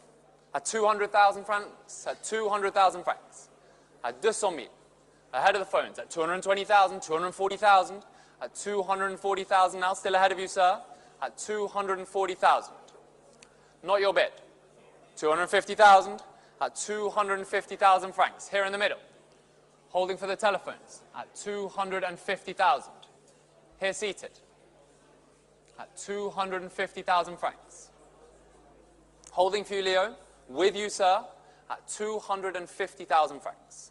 At 200,000 francs, at 200,000 francs, at 200,000. Ahead of the phones, at 220,000, 240,000, at 240,000 now, still ahead of you, sir, at 240,000. Not your bid. 250,000, at 250,000 francs, here in the middle. Holding for the telephones, at 250,000. Here seated, at 250,000 francs. Holding for you, Leo, with you, sir, at 250,000 francs.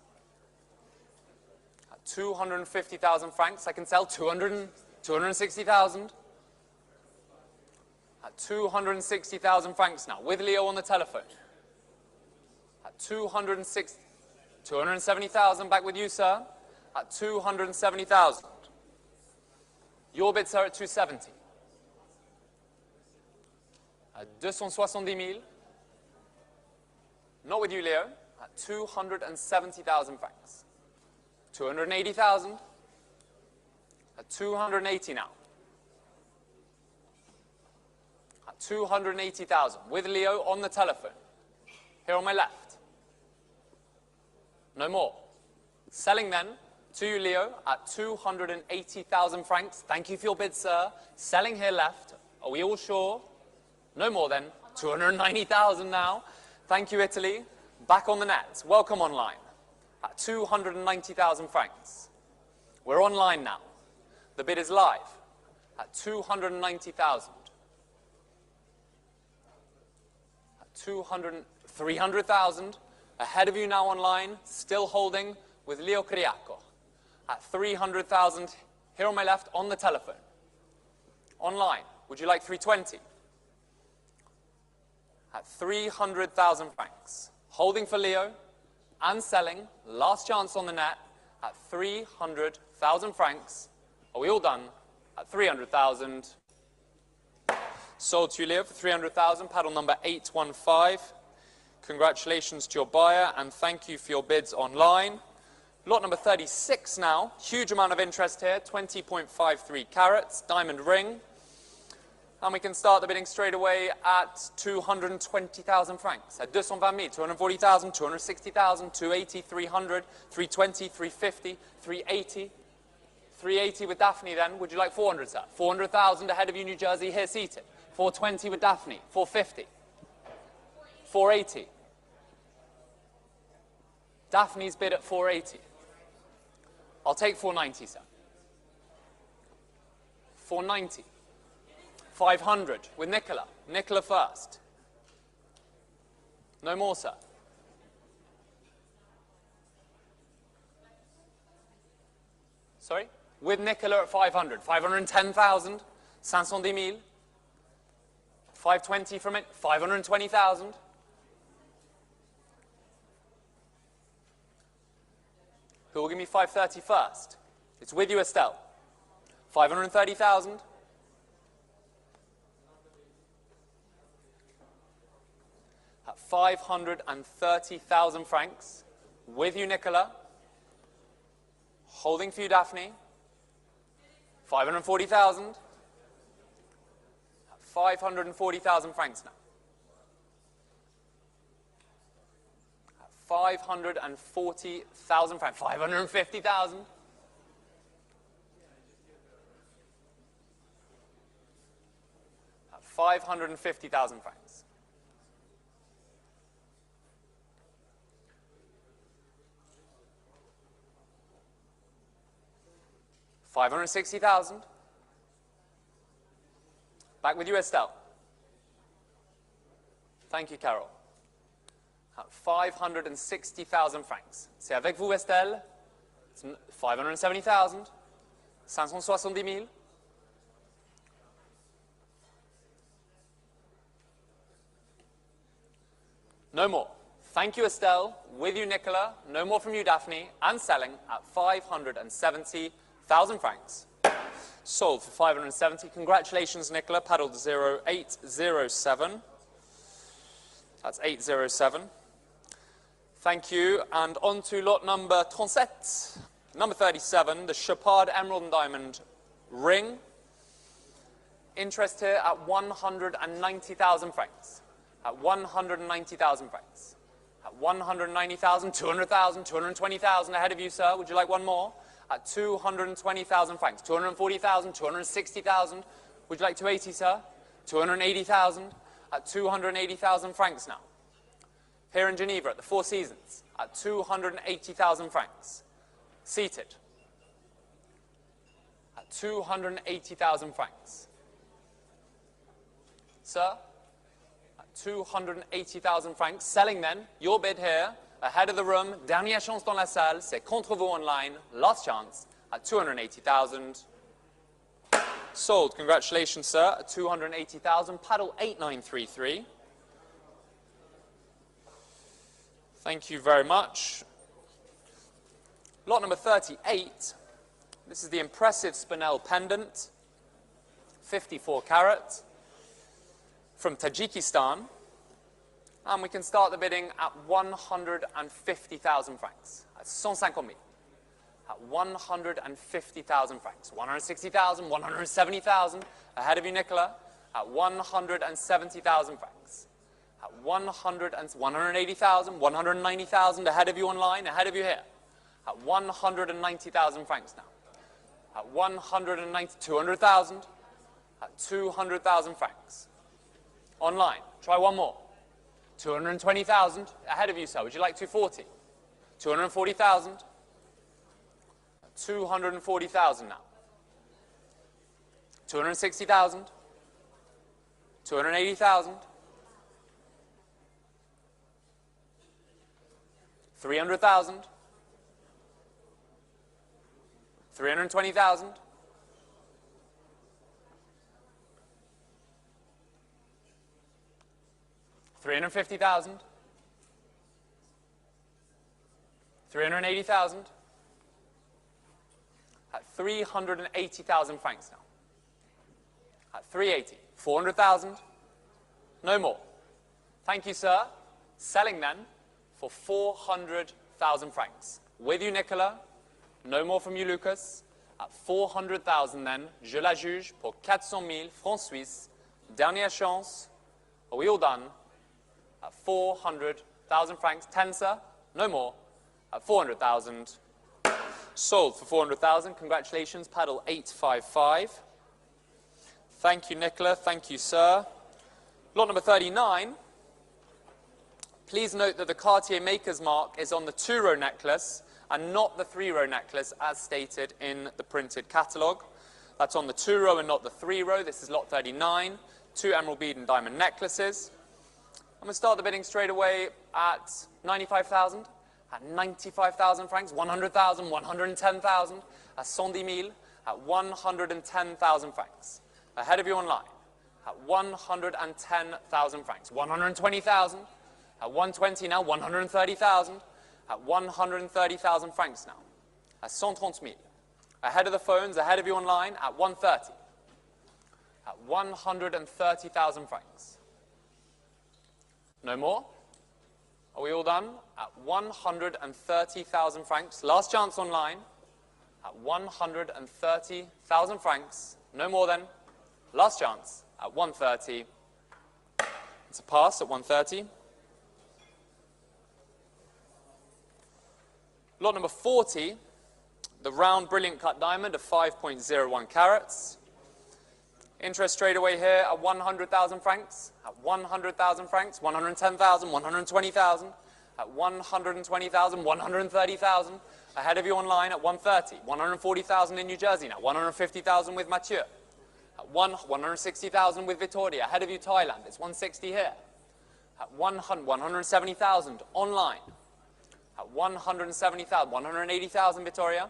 At 250,000 francs, I can sell 260,000. At 260,000 francs now, with Leo on the telephone. At 270,000, back with you, sir, at 270,000. Your bid, sir, at 270. At 270,000. Not with you, Leo, at 270,000 francs. 280,000. At 280 now. At 280,000, with Leo on the telephone. Here on my left. No more. Selling then to you, Leo, at 280,000 francs. Thank you for your bid, sir. Selling here left. Are we all sure? No more then. 290,000 now. Thank you, Italy. Back on the net. Welcome online. At 290,000 francs. We're online now. The bid is live. At 290,000. At 300,000. Ahead of you now online. Still holding with Leo Kiriako. At 300,000. Here on my left on the telephone. Online. Would you like 320? At 300,000 francs. Holding for Leo and selling. Last chance on the net at 300,000 francs. Are we all done? At 300,000. Sold to you, Leo, for 300,000. Paddle number 815. Congratulations to your buyer and thank you for your bids online. Lot number 36 now. Huge amount of interest here. 20.53 carats. Diamond ring. And we can start the bidding straight away at 220,000 francs. At 220,000, 240,000, 260,000, 280, 300, 320, 350, 380. 380 with Daphne then. Would you like 400, sir? 400,000 ahead of you, New Jersey, here seated. 420 with Daphne. 450. 480. Daphne's bid at 480. I'll take 490, sir. 490. 500 with Nicola. Nicola first. No more, sir. Sorry? With Nicola at 500. 510,000. 510,000. 520 from it. 520,000. Who will give me 530 first? It's with you, Estelle. 530,000. At 530,000 francs. With you, Nicola. Holding for you, Daphne. 540,000. At 540,000 francs now. At 540,000 francs. 550,000. At 550,000 francs. 560,000. Back with you, Estelle. Thank you, Carol. At 560,000 francs. C'est avec vous, Estelle. It's 570,000. 570,000. No more. Thank you, Estelle. With you, Nicola. No more from you, Daphne. And selling at 570,000 francs. Sold for 570. Congratulations, Nicola. Paddled 0807. That's 807. Thank you. And on to lot number 37. Number 37, the Chopard Emerald and Diamond Ring. Interest here at 190,000 francs. At 190,000 francs. At 190,000, 200,000, 220,000. Ahead of you, sir. Would you like one more? At 220,000 francs. 240,000, 260,000. Would you like 280, sir? 280,000. At 280,000 francs now. Here in Geneva at the Four Seasons. At 280,000 francs. Seated. At 280,000 francs. Sir? 280,000 francs. Selling then, your bid here, ahead of the room, dernière chance dans la salle, c'est contre vous online, last chance, at 280,000. Sold. Congratulations, sir, at 280,000. Paddle 8933. Thank you very much. Lot number 38. This is the impressive Spinel pendant, 54 carat. From Tajikistan, and we can start the bidding at 150,000 francs. That's 150,000. At 150,000 francs. 160,000, 170,000. Ahead of you, Nicola. At 170,000 francs. At 180,000, 190,000. Ahead of you online. Ahead of you here. At 190,000 francs now. At 190, 200,000. At 200,000 francs. Online. Try one more. 220,000. Ahead of you, sir. Would you like 240? 240,000. 240,000 now. 260,000. 280,000. 300,000. 320,000. 350,000. 380,000. At 380,000 francs now. At 380. 400,000. No more. Thank you, sir. Selling then for 400,000 francs. With you, Nicola. No more from you, Lucas. At 400,000 then, je la juge pour 400,000 francs suisses. Dernière chance. Are we all done? At 400,000 francs. 10, sir. No more. At 400,000. Sold for 400,000. Congratulations. Paddle 855. Thank you, Nicola. Thank you, sir. Lot number 39. Please note that the Cartier Maker's Mark is on the 2-row necklace and not the 3-row necklace as stated in the printed catalogue. That's on the 2-row and not the 3-row. This is lot 39. 2 emerald bead and diamond necklaces. I'm going to start the bidding straight away at 95,000, at 95,000 francs, 100,000, 110,000, at 110,000, at 110,000 francs. Ahead of you online, at 110,000 francs, 120,000, at 120 now, 130,000, at 130,000 francs now, at 130,000. Ahead of the phones, ahead of you online, at 130, at 130,000 francs. No more? Are we all done? At 130,000 francs. Last chance online. At 130,000 francs. No more then. Last chance at 130. It's a pass at 130. Lot number 40. The round brilliant cut diamond of 5.01 carats. Interest straight away here at 100,000 francs, at 100,000 francs, 110,000, 120,000, at 120,000, 130,000. Ahead of you online at 130, 140,000 in New Jersey now, 150,000 with Mathieu, at 160,000 with Victoria. Ahead of you Thailand, it's 160 here, at 170,000 online, at 170,000, 180,000 Victoria.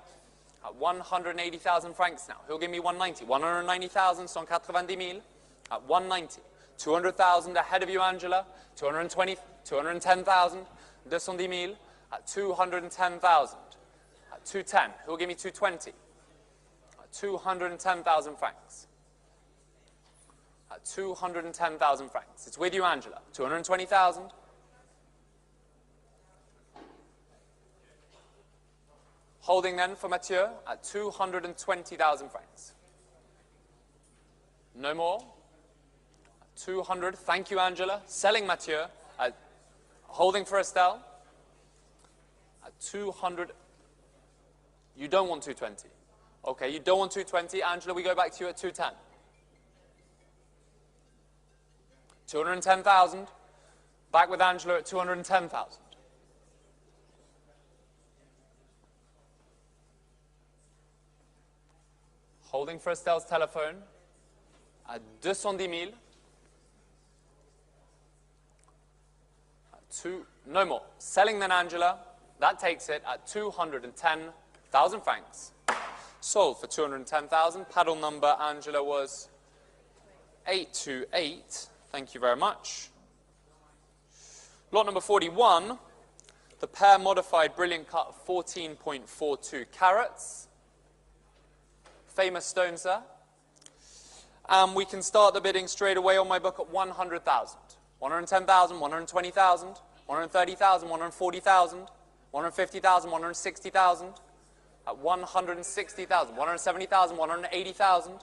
At 180,000 francs now. Who'll give me 190? 190,000, 190,000. At 190. 200,000 ahead of you, Angela. 220, 210,000. 210,000. At 210,000. At 210. Who'll give me 220? At at 210,000 francs. At 210,000 francs. It's with you, Angela. 220,000. Holding then for Mathieu at 220,000 francs. No more. 200. Thank you, Angela. Selling Mathieu. Holding for Estelle at 200. You don't want 220. Okay, you don't want 220. Angela, we go back to you at 210. 210,000. Back with Angela at 210,000. Holding for Estelle's telephone at 210,000. No more. Selling then, Angela. That takes it at 210,000 francs. Sold for 210,000. Paddle number, Angela, was 828. Thank you very much. Lot number 41, the pair modified brilliant cut of 14.42 carats. Famous stone, sir. And we can start the bidding straight away on my book at 100,000. 110,000, 120,000, 130,000, 140,000, 150,000, 160,000, at 160,000, 170,000, 180,000,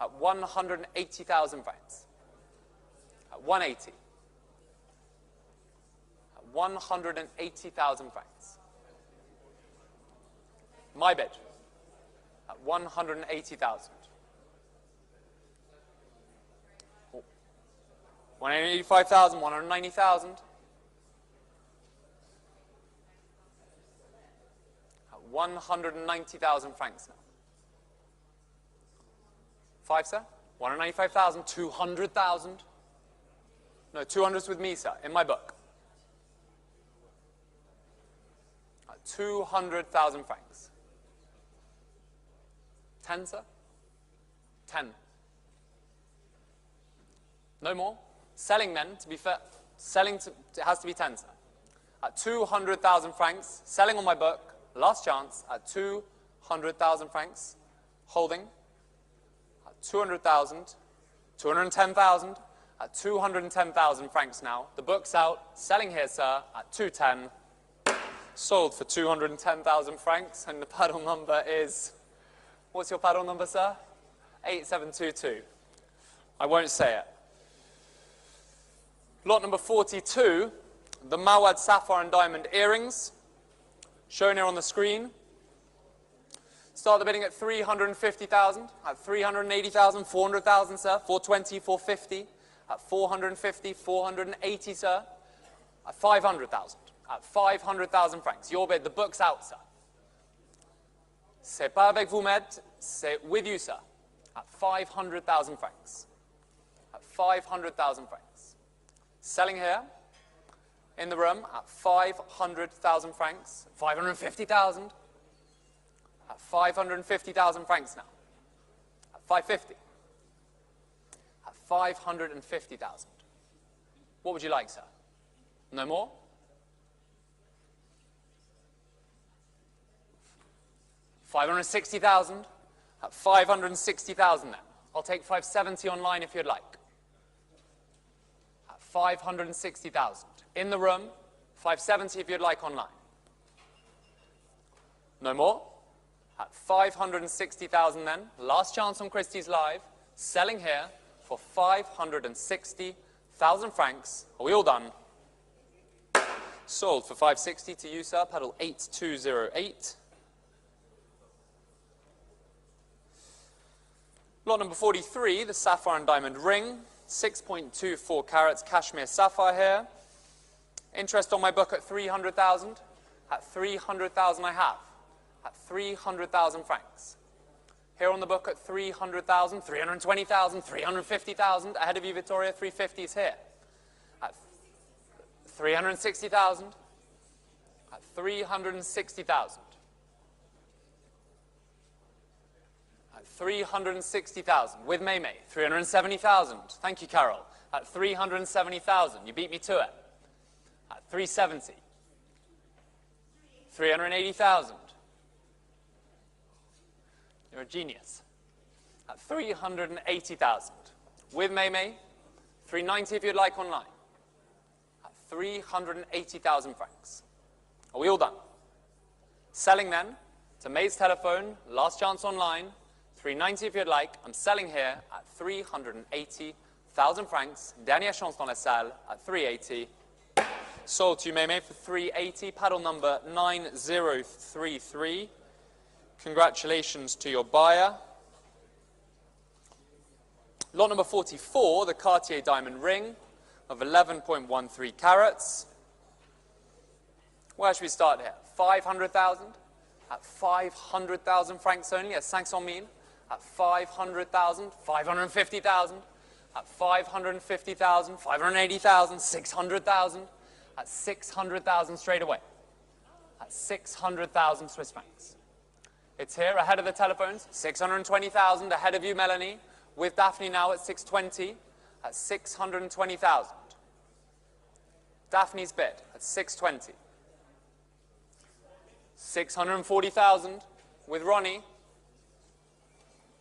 at 180,000 francs. At 180. At 180,000 francs. My bid. At 180,000. 185,000, 190,000. At 190,000 francs now. 5, sir? 195,000, 200,000. No, 200's with me, sir, in my book. At 200,000 francs. 10, sir? 10. No more? Selling then, to be fair, it has to be 10, sir. At 200,000 francs, selling on my book, last chance, at 200,000 francs, holding, at 200,000, 210,000, at 210,000 francs now. The book's out, selling here, sir, at 210, sold for 210,000 francs, and the paddle number is, what's your paddle number, sir? 8722. I won't say it. Lot number 42, the Mawad sapphire and diamond earrings, shown here on the screen. Start the bidding at 350,000, at 380,000, 400,000, sir, 420, 450, at 450, 480, sir, at 500,000, at 500,000 francs. Your bid, the book's out, sir. C'est pas avec vous, Med, c'est with you, sir, at 500,000 francs. At 500,000 francs. Selling here, in the room, at 500,000 francs, 550,000, at 550,000 francs now, at 550, at 550,000. What would you like, sir? No more? $560,000, at 560,000 then. I'll take 570 online if you'd like. 560,000. In the room, 570 if you'd like online. No more? At 560,000 then. Last chance on Christie's Live. Selling here for 560,000 francs. Are we all done? Sold for 560 to you, sir. Pedal 8208. Lot number 43, the sapphire and diamond ring. 6.24 carats cashmere sapphire here. Interest on my book at 300,000. At 300,000 I have. At 300,000 francs. Here on the book at 300,000, 320,000, 350,000. Ahead of you, Victoria, 350 is here. At 360,000. At 360,000. 360,000 with May May. 370,000. Thank you, Carol. At 370,000. You beat me to it. At 370. 380,000. You're a genius. At 380,000. With Mei, 390 if you'd like online. At 380,000 francs. Are we all done? Selling then to May's telephone, last chance online, 390 if you'd like. I'm selling here at 380,000 francs. Dernière chance dans la salle at 380. Sold to Mei for 380, paddle number 9033. Congratulations to your buyer. Lot number 44, the Cartier diamond ring of 11.13 carats. Where should we start here? 500,000 at 500,000 francs only, at 500,000, at 500,000, 550,000, at 550,000, 580,000, 600,000, at 600,000 straight away, at 600,000 Swiss francs. It's here ahead of the telephones, 620,000 ahead of you, Melanie, with Daphne now at 620, at 620,000. Daphne's bid at 620. 640,000 with Ronnie.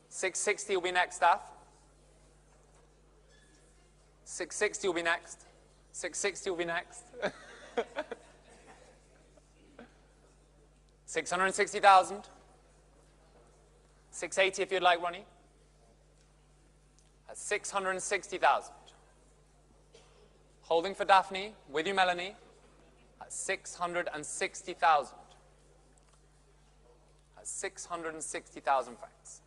660 will be next, Daph. 660 will be next. 660 will be next. 660,000. 680 if you'd like, Ronnie. At 660,000. Holding for Daphne, with you, Melanie, at 660,000. At 660,000 francs.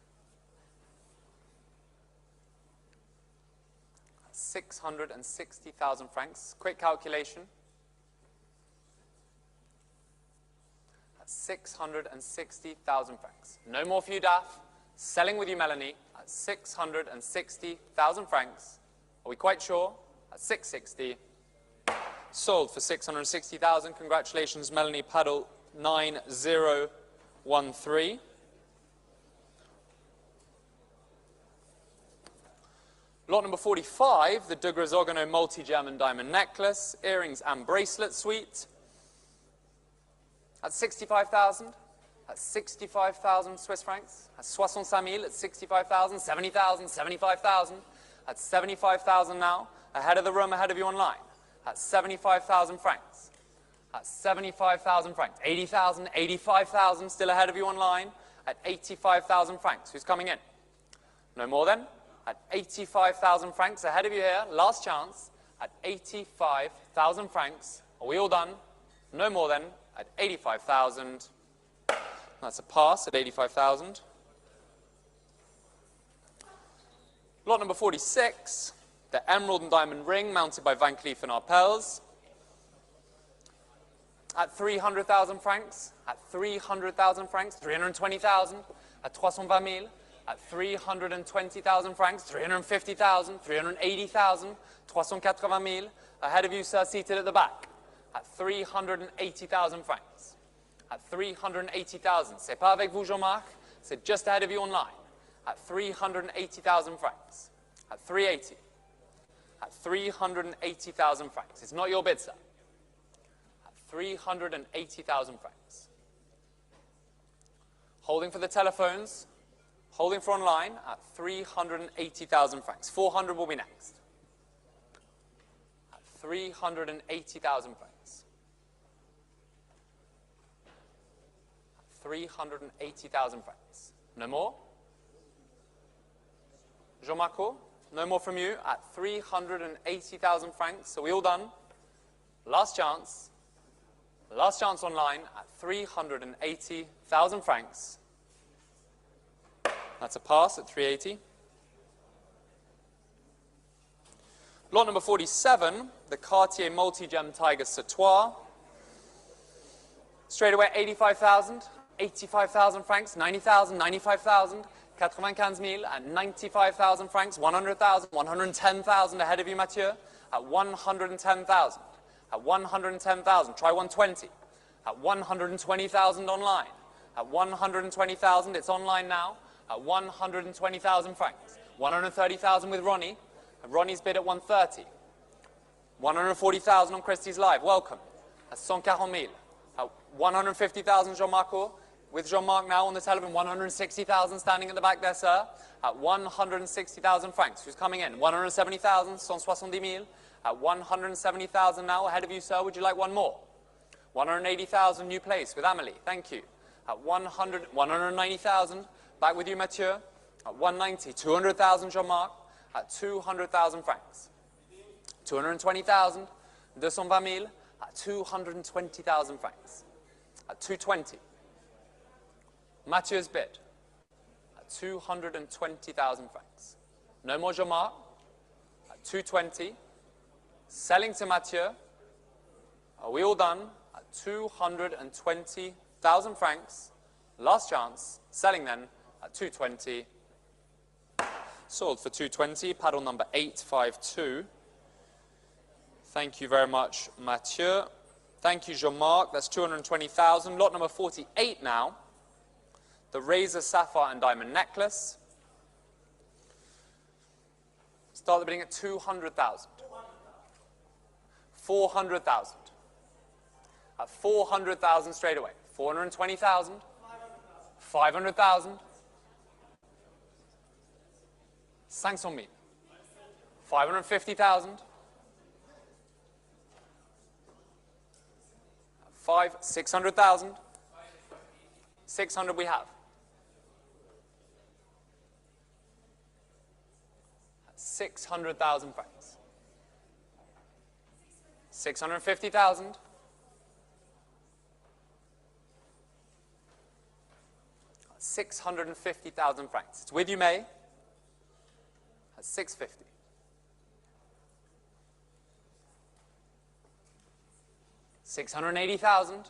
At 660,000 francs. Quick calculation. At 660,000 francs. No more for you, Daph. Selling with you, Melanie, at 660,000 francs. Are we quite sure? At 660. Sold for 660,000. Congratulations, Melanie. Paddle 9013. Lot number 45, the de Grisogono multi-gem and diamond necklace, earrings and bracelet suite. At 65,000. At 65,000 Swiss francs. At 65,000, at 65,000, 70,000, 75,000. At 75,000 now. Ahead of the room, ahead of you online. At 75,000 francs. At 75,000 francs. 80,000, 85,000, still ahead of you online. At 85,000 francs. Who's coming in? No more then? At 85,000 francs, ahead of you here. Last chance. At 85,000 francs. Are we all done? No more then. At 85,000. That's a pass at 85,000. Lot number 46, the emerald and diamond ring mounted by Van Cleef & Arpels. At 300,000 francs, at 300,000 francs, 320,000, at 320,000, at 320,000 francs, 350,000, 380,000, 380,000, ahead of you, sir, seated at the back, at 380,000 francs. At 380,000. C'est pas avec vous, Jean-Marc. C'est just ahead of you online. At 380,000 francs. At 380. At 380,000 francs. It's not your bid, sir. At 380,000 francs. Holding for the telephones. Holding for online at 380,000 francs. 400 will be next. At 380,000 francs. 380,000 francs. No more? Jean-Marco, no more from you at 380,000 francs. So we all done? Last chance. Last chance online at 380,000 francs. That's a pass at 380. Lot number 47, the Cartier multi-gem Tiger Sautoir. Straight away, 85,000. 85,000 francs, 90,000, 95,000, 95,000 at 95,000 francs, 100,000, 110,000 ahead of you, Mathieu, at 110,000, at 110,000, try 120, at 120,000 online, at 120,000, it's online now, at 120,000 francs, 130,000 with Ronnie, and Ronnie's bid at 130, 140,000 on Christie's Live, welcome, at 140,000, at 150,000 Jean-Marco, with Jean-Marc now on the telephone. 160,000 standing at the back there, sir. At 160,000 francs. Who's coming in? 170,000, 170,000. At 170,000 now, ahead of you, sir. Would you like one more? 180,000, new place with Amelie. Thank you. At 190,000, back with you, Mathieu. At 190, 200,000, Jean-Marc. At 200,000 francs. 220,000, 220,000. At 220,000 francs. At 220. Mathieu's bid. At 220,000 francs. No more Jean-Marc. At 220. Selling to Mathieu. Are we all done? At 220,000 francs. Last chance. Selling then at 220. Sold for 220. Paddle number 852. Thank you very much, Mathieu. Thank you, Jean-Marc. That's 220,000. Lot number 48 now. The Razor Sapphire and Diamond Necklace. Start the bidding at 200,000. 400,000. At 400,000 straight away. 420,000. 500,000. 500,000. 550,000. 600,000. 600 we have. 600,000 francs. 650,000. 650,000 francs. It's with you, May. At 650. 680,000.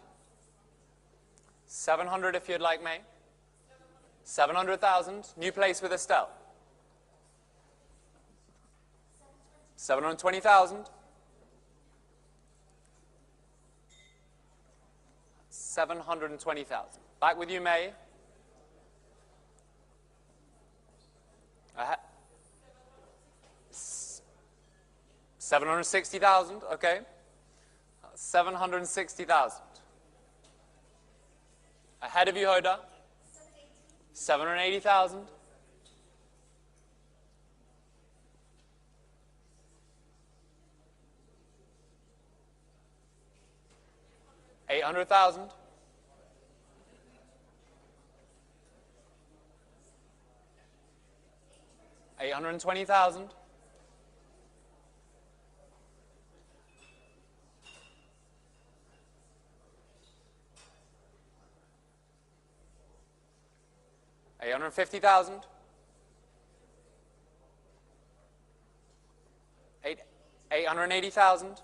700 if you'd like, May. 700,000. New place with Estelle. 720,000. 720,000. Back with you, May. 760,000, okay. 760,000. Ahead of you, Hoda. 780,000. 800,000. 820,000. 850,000. 880,000.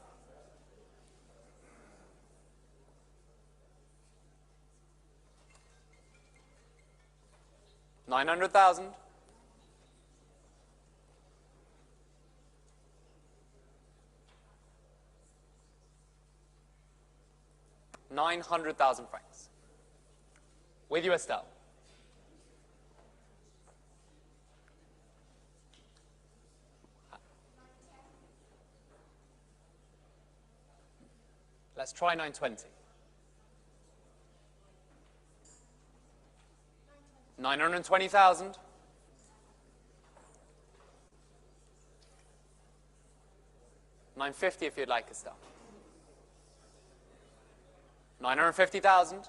900,000. 900,000 francs. With you, Estelle. Let's try 920. 920,000. 950 if you'd like, Estelle. 950,000.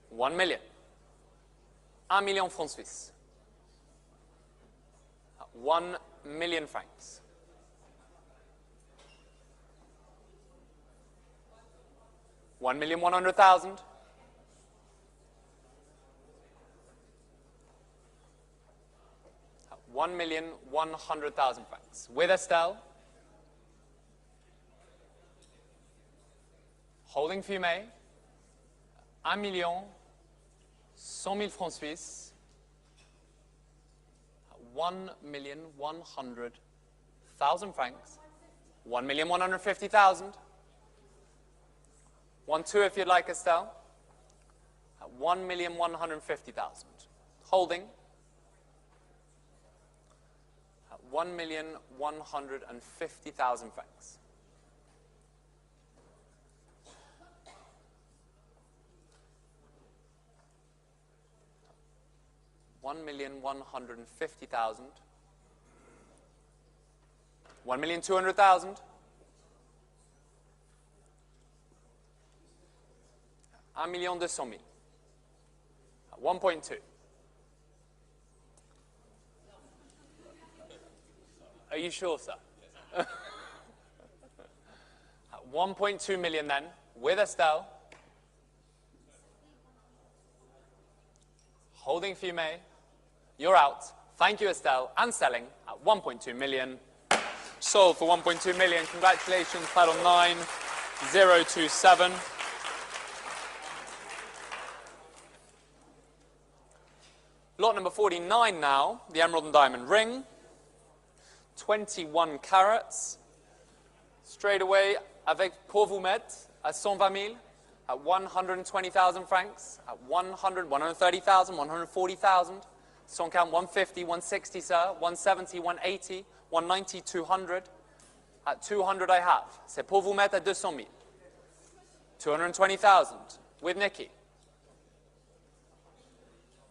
1 million. 1 million francs Suisse. 1 million francs. 1,100,000. 1,100,000 francs. With Estelle. Holding for you, May. 1,100,000 francs Suisse. 1,100,000 francs. 1,150,000. 1-2 if you'd like, Estelle. At 1,150,000. Holding. At 1,150,000 francs. 1,150,000. 1,200,000. 1,200,000. 1.2. Are you sure, sir? 1.2 million then, with Estelle. Holding Fume. You're out. Thank you, Estelle. And selling at 1.2 million. Sold for 1.2 million. Congratulations, paddle 9027. Lot number 49 now, the emerald and diamond ring. 21 carats. Straight away, avec pour vous mettre à 120 000, at 120,000 francs, at 100, 130,000, 140,000. Son count 150, 160, sir, 170, 180, 190, 200. At 200 I have. C'est pour vous mettre à 200 000. 220,000 with Nikki.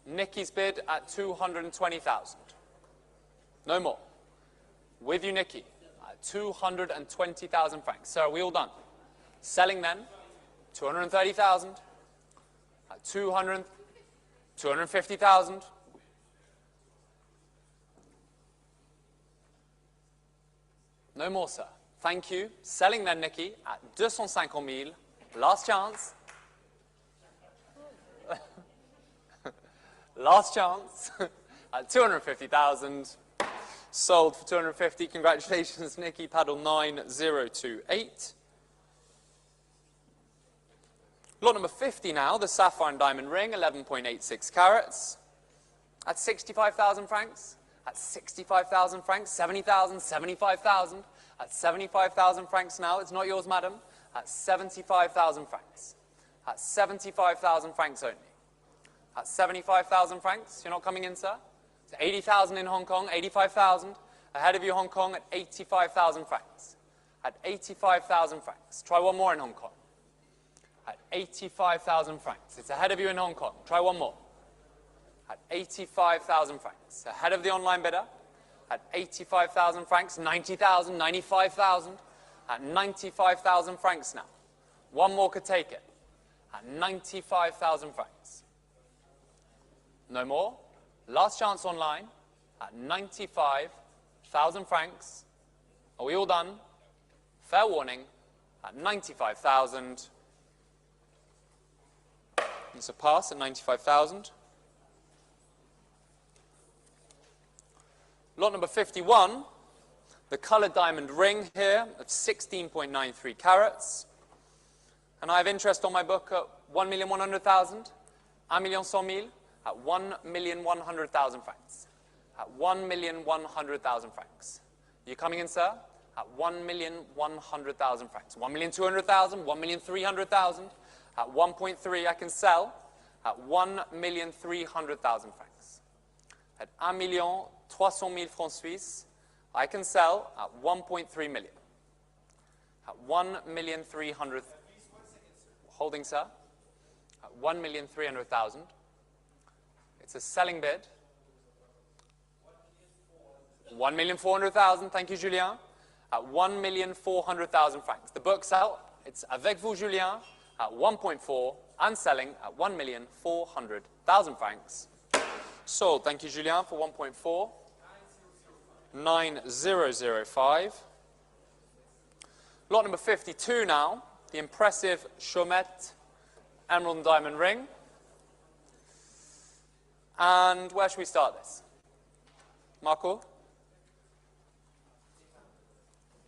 Nikki's bid at 220,000. No more. With you, Nikki, at 220,000 francs. Sir, are we all done? Selling then, 230,000. At 200, 250,000. No more, sir. Thank you. Selling then, Nikki, at 250 000. Last chance. Last chance. At 250,000. Sold for 250. Congratulations, Nikki. Paddle 9028. Lot number 50 now, the sapphire and diamond ring, 11.86 carats. At 65,000 francs. At 65,000 francs. 70,000, 75,000. At 75,000 francs now. It's not yours, madam. At 75,000 francs. At 75,000 francs only. At 75,000 francs. You're not coming in, sir? It's 80,000 in Hong Kong, 85,000. Ahead of you, Hong Kong, at 85,000 francs. At 85,000 francs. Try one more in Hong Kong. At 85,000 francs. It's ahead of you in Hong Kong. Try one more. At 85,000 francs. Ahead of the online bidder. At 85,000 francs. 90,000, 95,000. At 95,000 francs now. One more could take it. At 95,000 francs. No more. Last chance online at 95,000 francs. Are we all done? Fair warning at 95,000. It's a pass at 95,000. Lot number 51, the colored diamond ring here of 16.93 carats. And I have interest on my book at 1,100,000, 1,100,000. At 1,100,000 francs. At 1,100,000 francs. You coming in, sir? At 1,100,000 francs. 1,200,000, 1,300,000. At 1.3 I can sell at 1,300,000 francs. At 1,300,000 francs Suisse, I can sell at 1.3 million. At 1,300,000. Holding, sir. At 1,300,000. It's a selling bid. 1,400,000. Thank you, Julien. At 1,400,000 francs. The book's out. It's avec vous, Julien, at 1.4 and selling at 1,400,000 francs. Sold. Thank you, Julien, for 1.4. 9005. Lot number 52 now. The impressive Chaumette emerald and diamond ring. And where should we start this? Marco?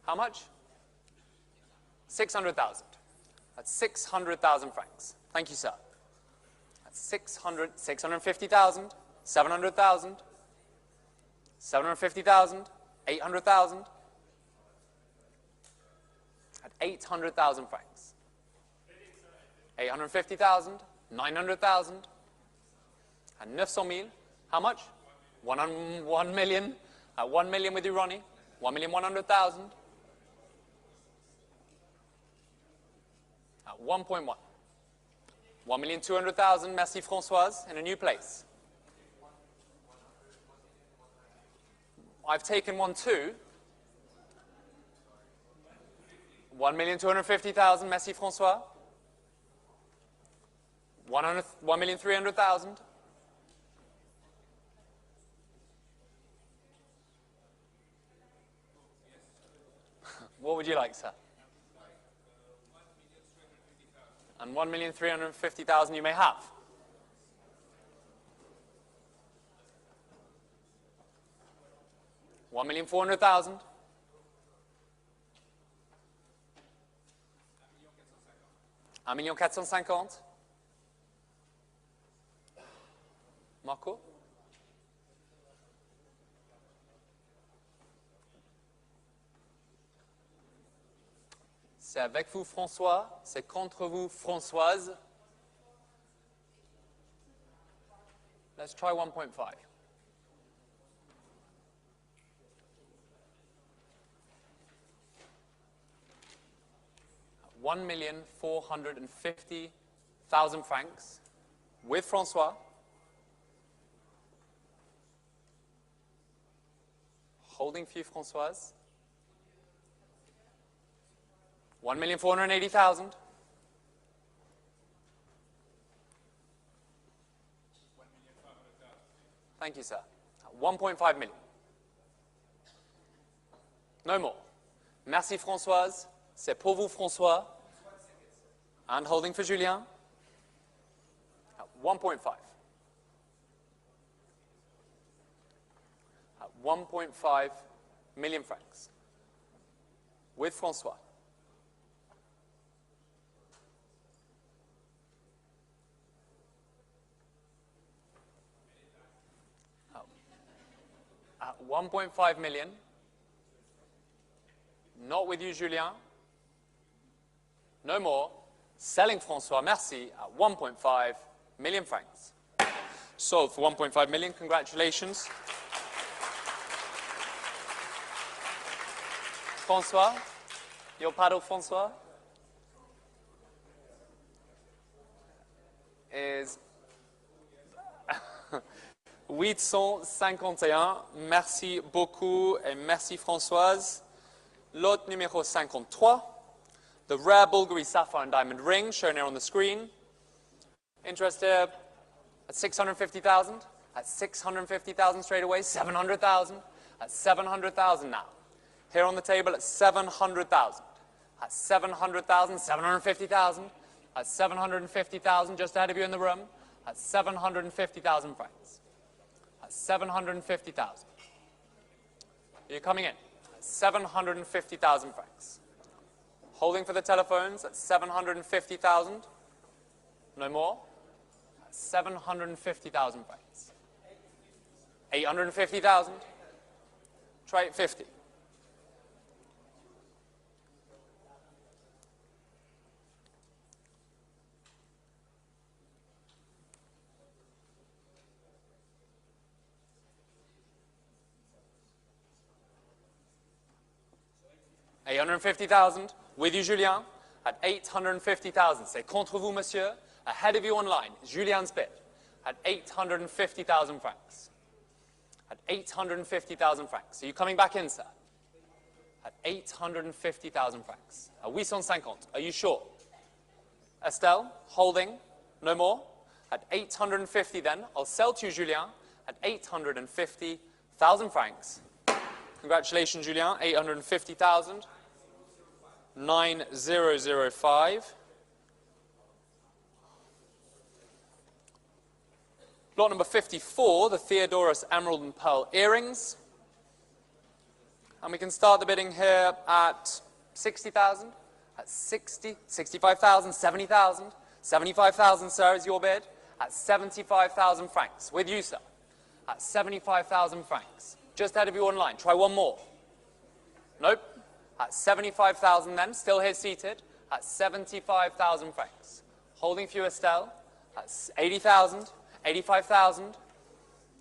How much? 600,000. That's 600,000 francs. Thank you, sir. That's 650,000, 700,000, 750,000, 800,000. At 800,000 francs. 850,000, 900,000. And 900,000, how much? 1 million. At 1 million with you, Ronnie. 1,100,000. At 1.1. 1,200,000, merci Françoise, in a new place. I've taken one too. 1,250,000, merci François. 1,300,000. What would you like, sir? And 1,350,000 you may have. $1,400,000. 1,450,000. Marco? C'est avec vous, François. C'est contre vous, Françoise. Let's try 1.5. $1,450,000 with François. Holding for you, Françoise. 1,480,000. Thank you, sir. 1.5 million. No more. Merci, Françoise. C'est pour vous, François. And holding for Julien. 1.5. 1.5 million francs. With François. At 1.5 million. Not with you, Julien. No more. Selling François, merci, at 1.5 million francs. Sold for 1.5 million. Congratulations. François, your paddle, François, is 851. Merci beaucoup et merci Françoise. Lot numéro 53. The rare Bulgari sapphire and diamond ring shown here on the screen. Interest here at 650,000. At 650,000 straight away. 700,000. At 700,000 now. Here on the table at 700,000. At 700,000, 750,000. At 750,000, just ahead of you in the room. At 750,000 francs. At 750,000. You're coming in. At 750,000 francs. Holding for the telephones at 750,000. No more. 750,000 francs. 850,000. Try 850. $850,000 with you, Julien, at 850,000. C'est contre vous, monsieur. Ahead of you online, Julien's bid at 850,000 francs. At 850,000 francs. Are you coming back in, sir? At 850,000 francs. At 850. Are you sure? Estelle, holding, no more. At 850 then, I'll sell to you, Julien, at 850,000 francs. Congratulations, Julien, 850,000. 9005. Lot number 54, the Theodorus Emerald and Pearl earrings. And we can start the bidding here at 60,000, at 60, 65,000, 70,000, 75,000, sir, is your bid, at 75,000 francs. With you, sir, at 75,000 francs. Just ahead of you online. Try one more. Nope. At 75,000 then, still here seated, at 75,000 francs. Holding for you, Estelle, at 80,000, 85,000,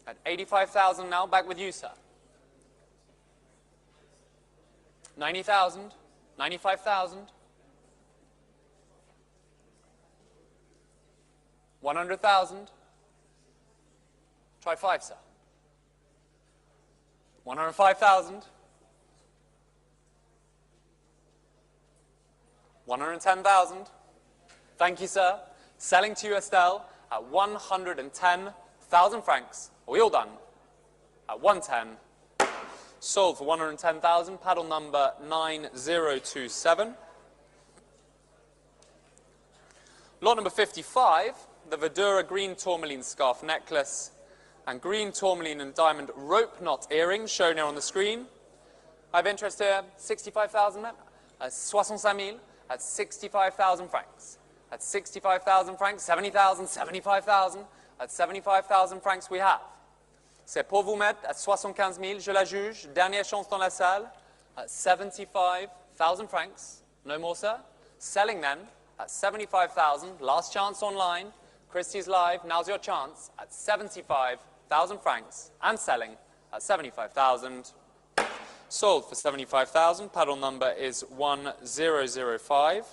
at 85,000 now, back with you, sir. 90,000, 95,000, 100,000, try 5, sir. 105,000. 110,000. Thank you, sir. Selling to you, Estelle, at 110,000 francs. Are we all done? At 110. Sold for 110,000. Paddle number 9027. Lot number 55, the Verdura green tourmaline scarf necklace and green tourmaline and diamond rope knot earrings shown here on the screen. I have interest here, 65,000, 65,000, at 65,000 francs. At 65,000 francs, 70,000, 75,000, at 75,000 francs we have. C'est pour vous mettre à 75,000, je la juge, dernière chance dans la salle, at 75,000 francs. No more, sir? Selling then, at 75,000, last chance online. Christie's live, now's your chance, at 75,000 francs, and selling at 75,000. Sold for 75,000, paddle number is 1005.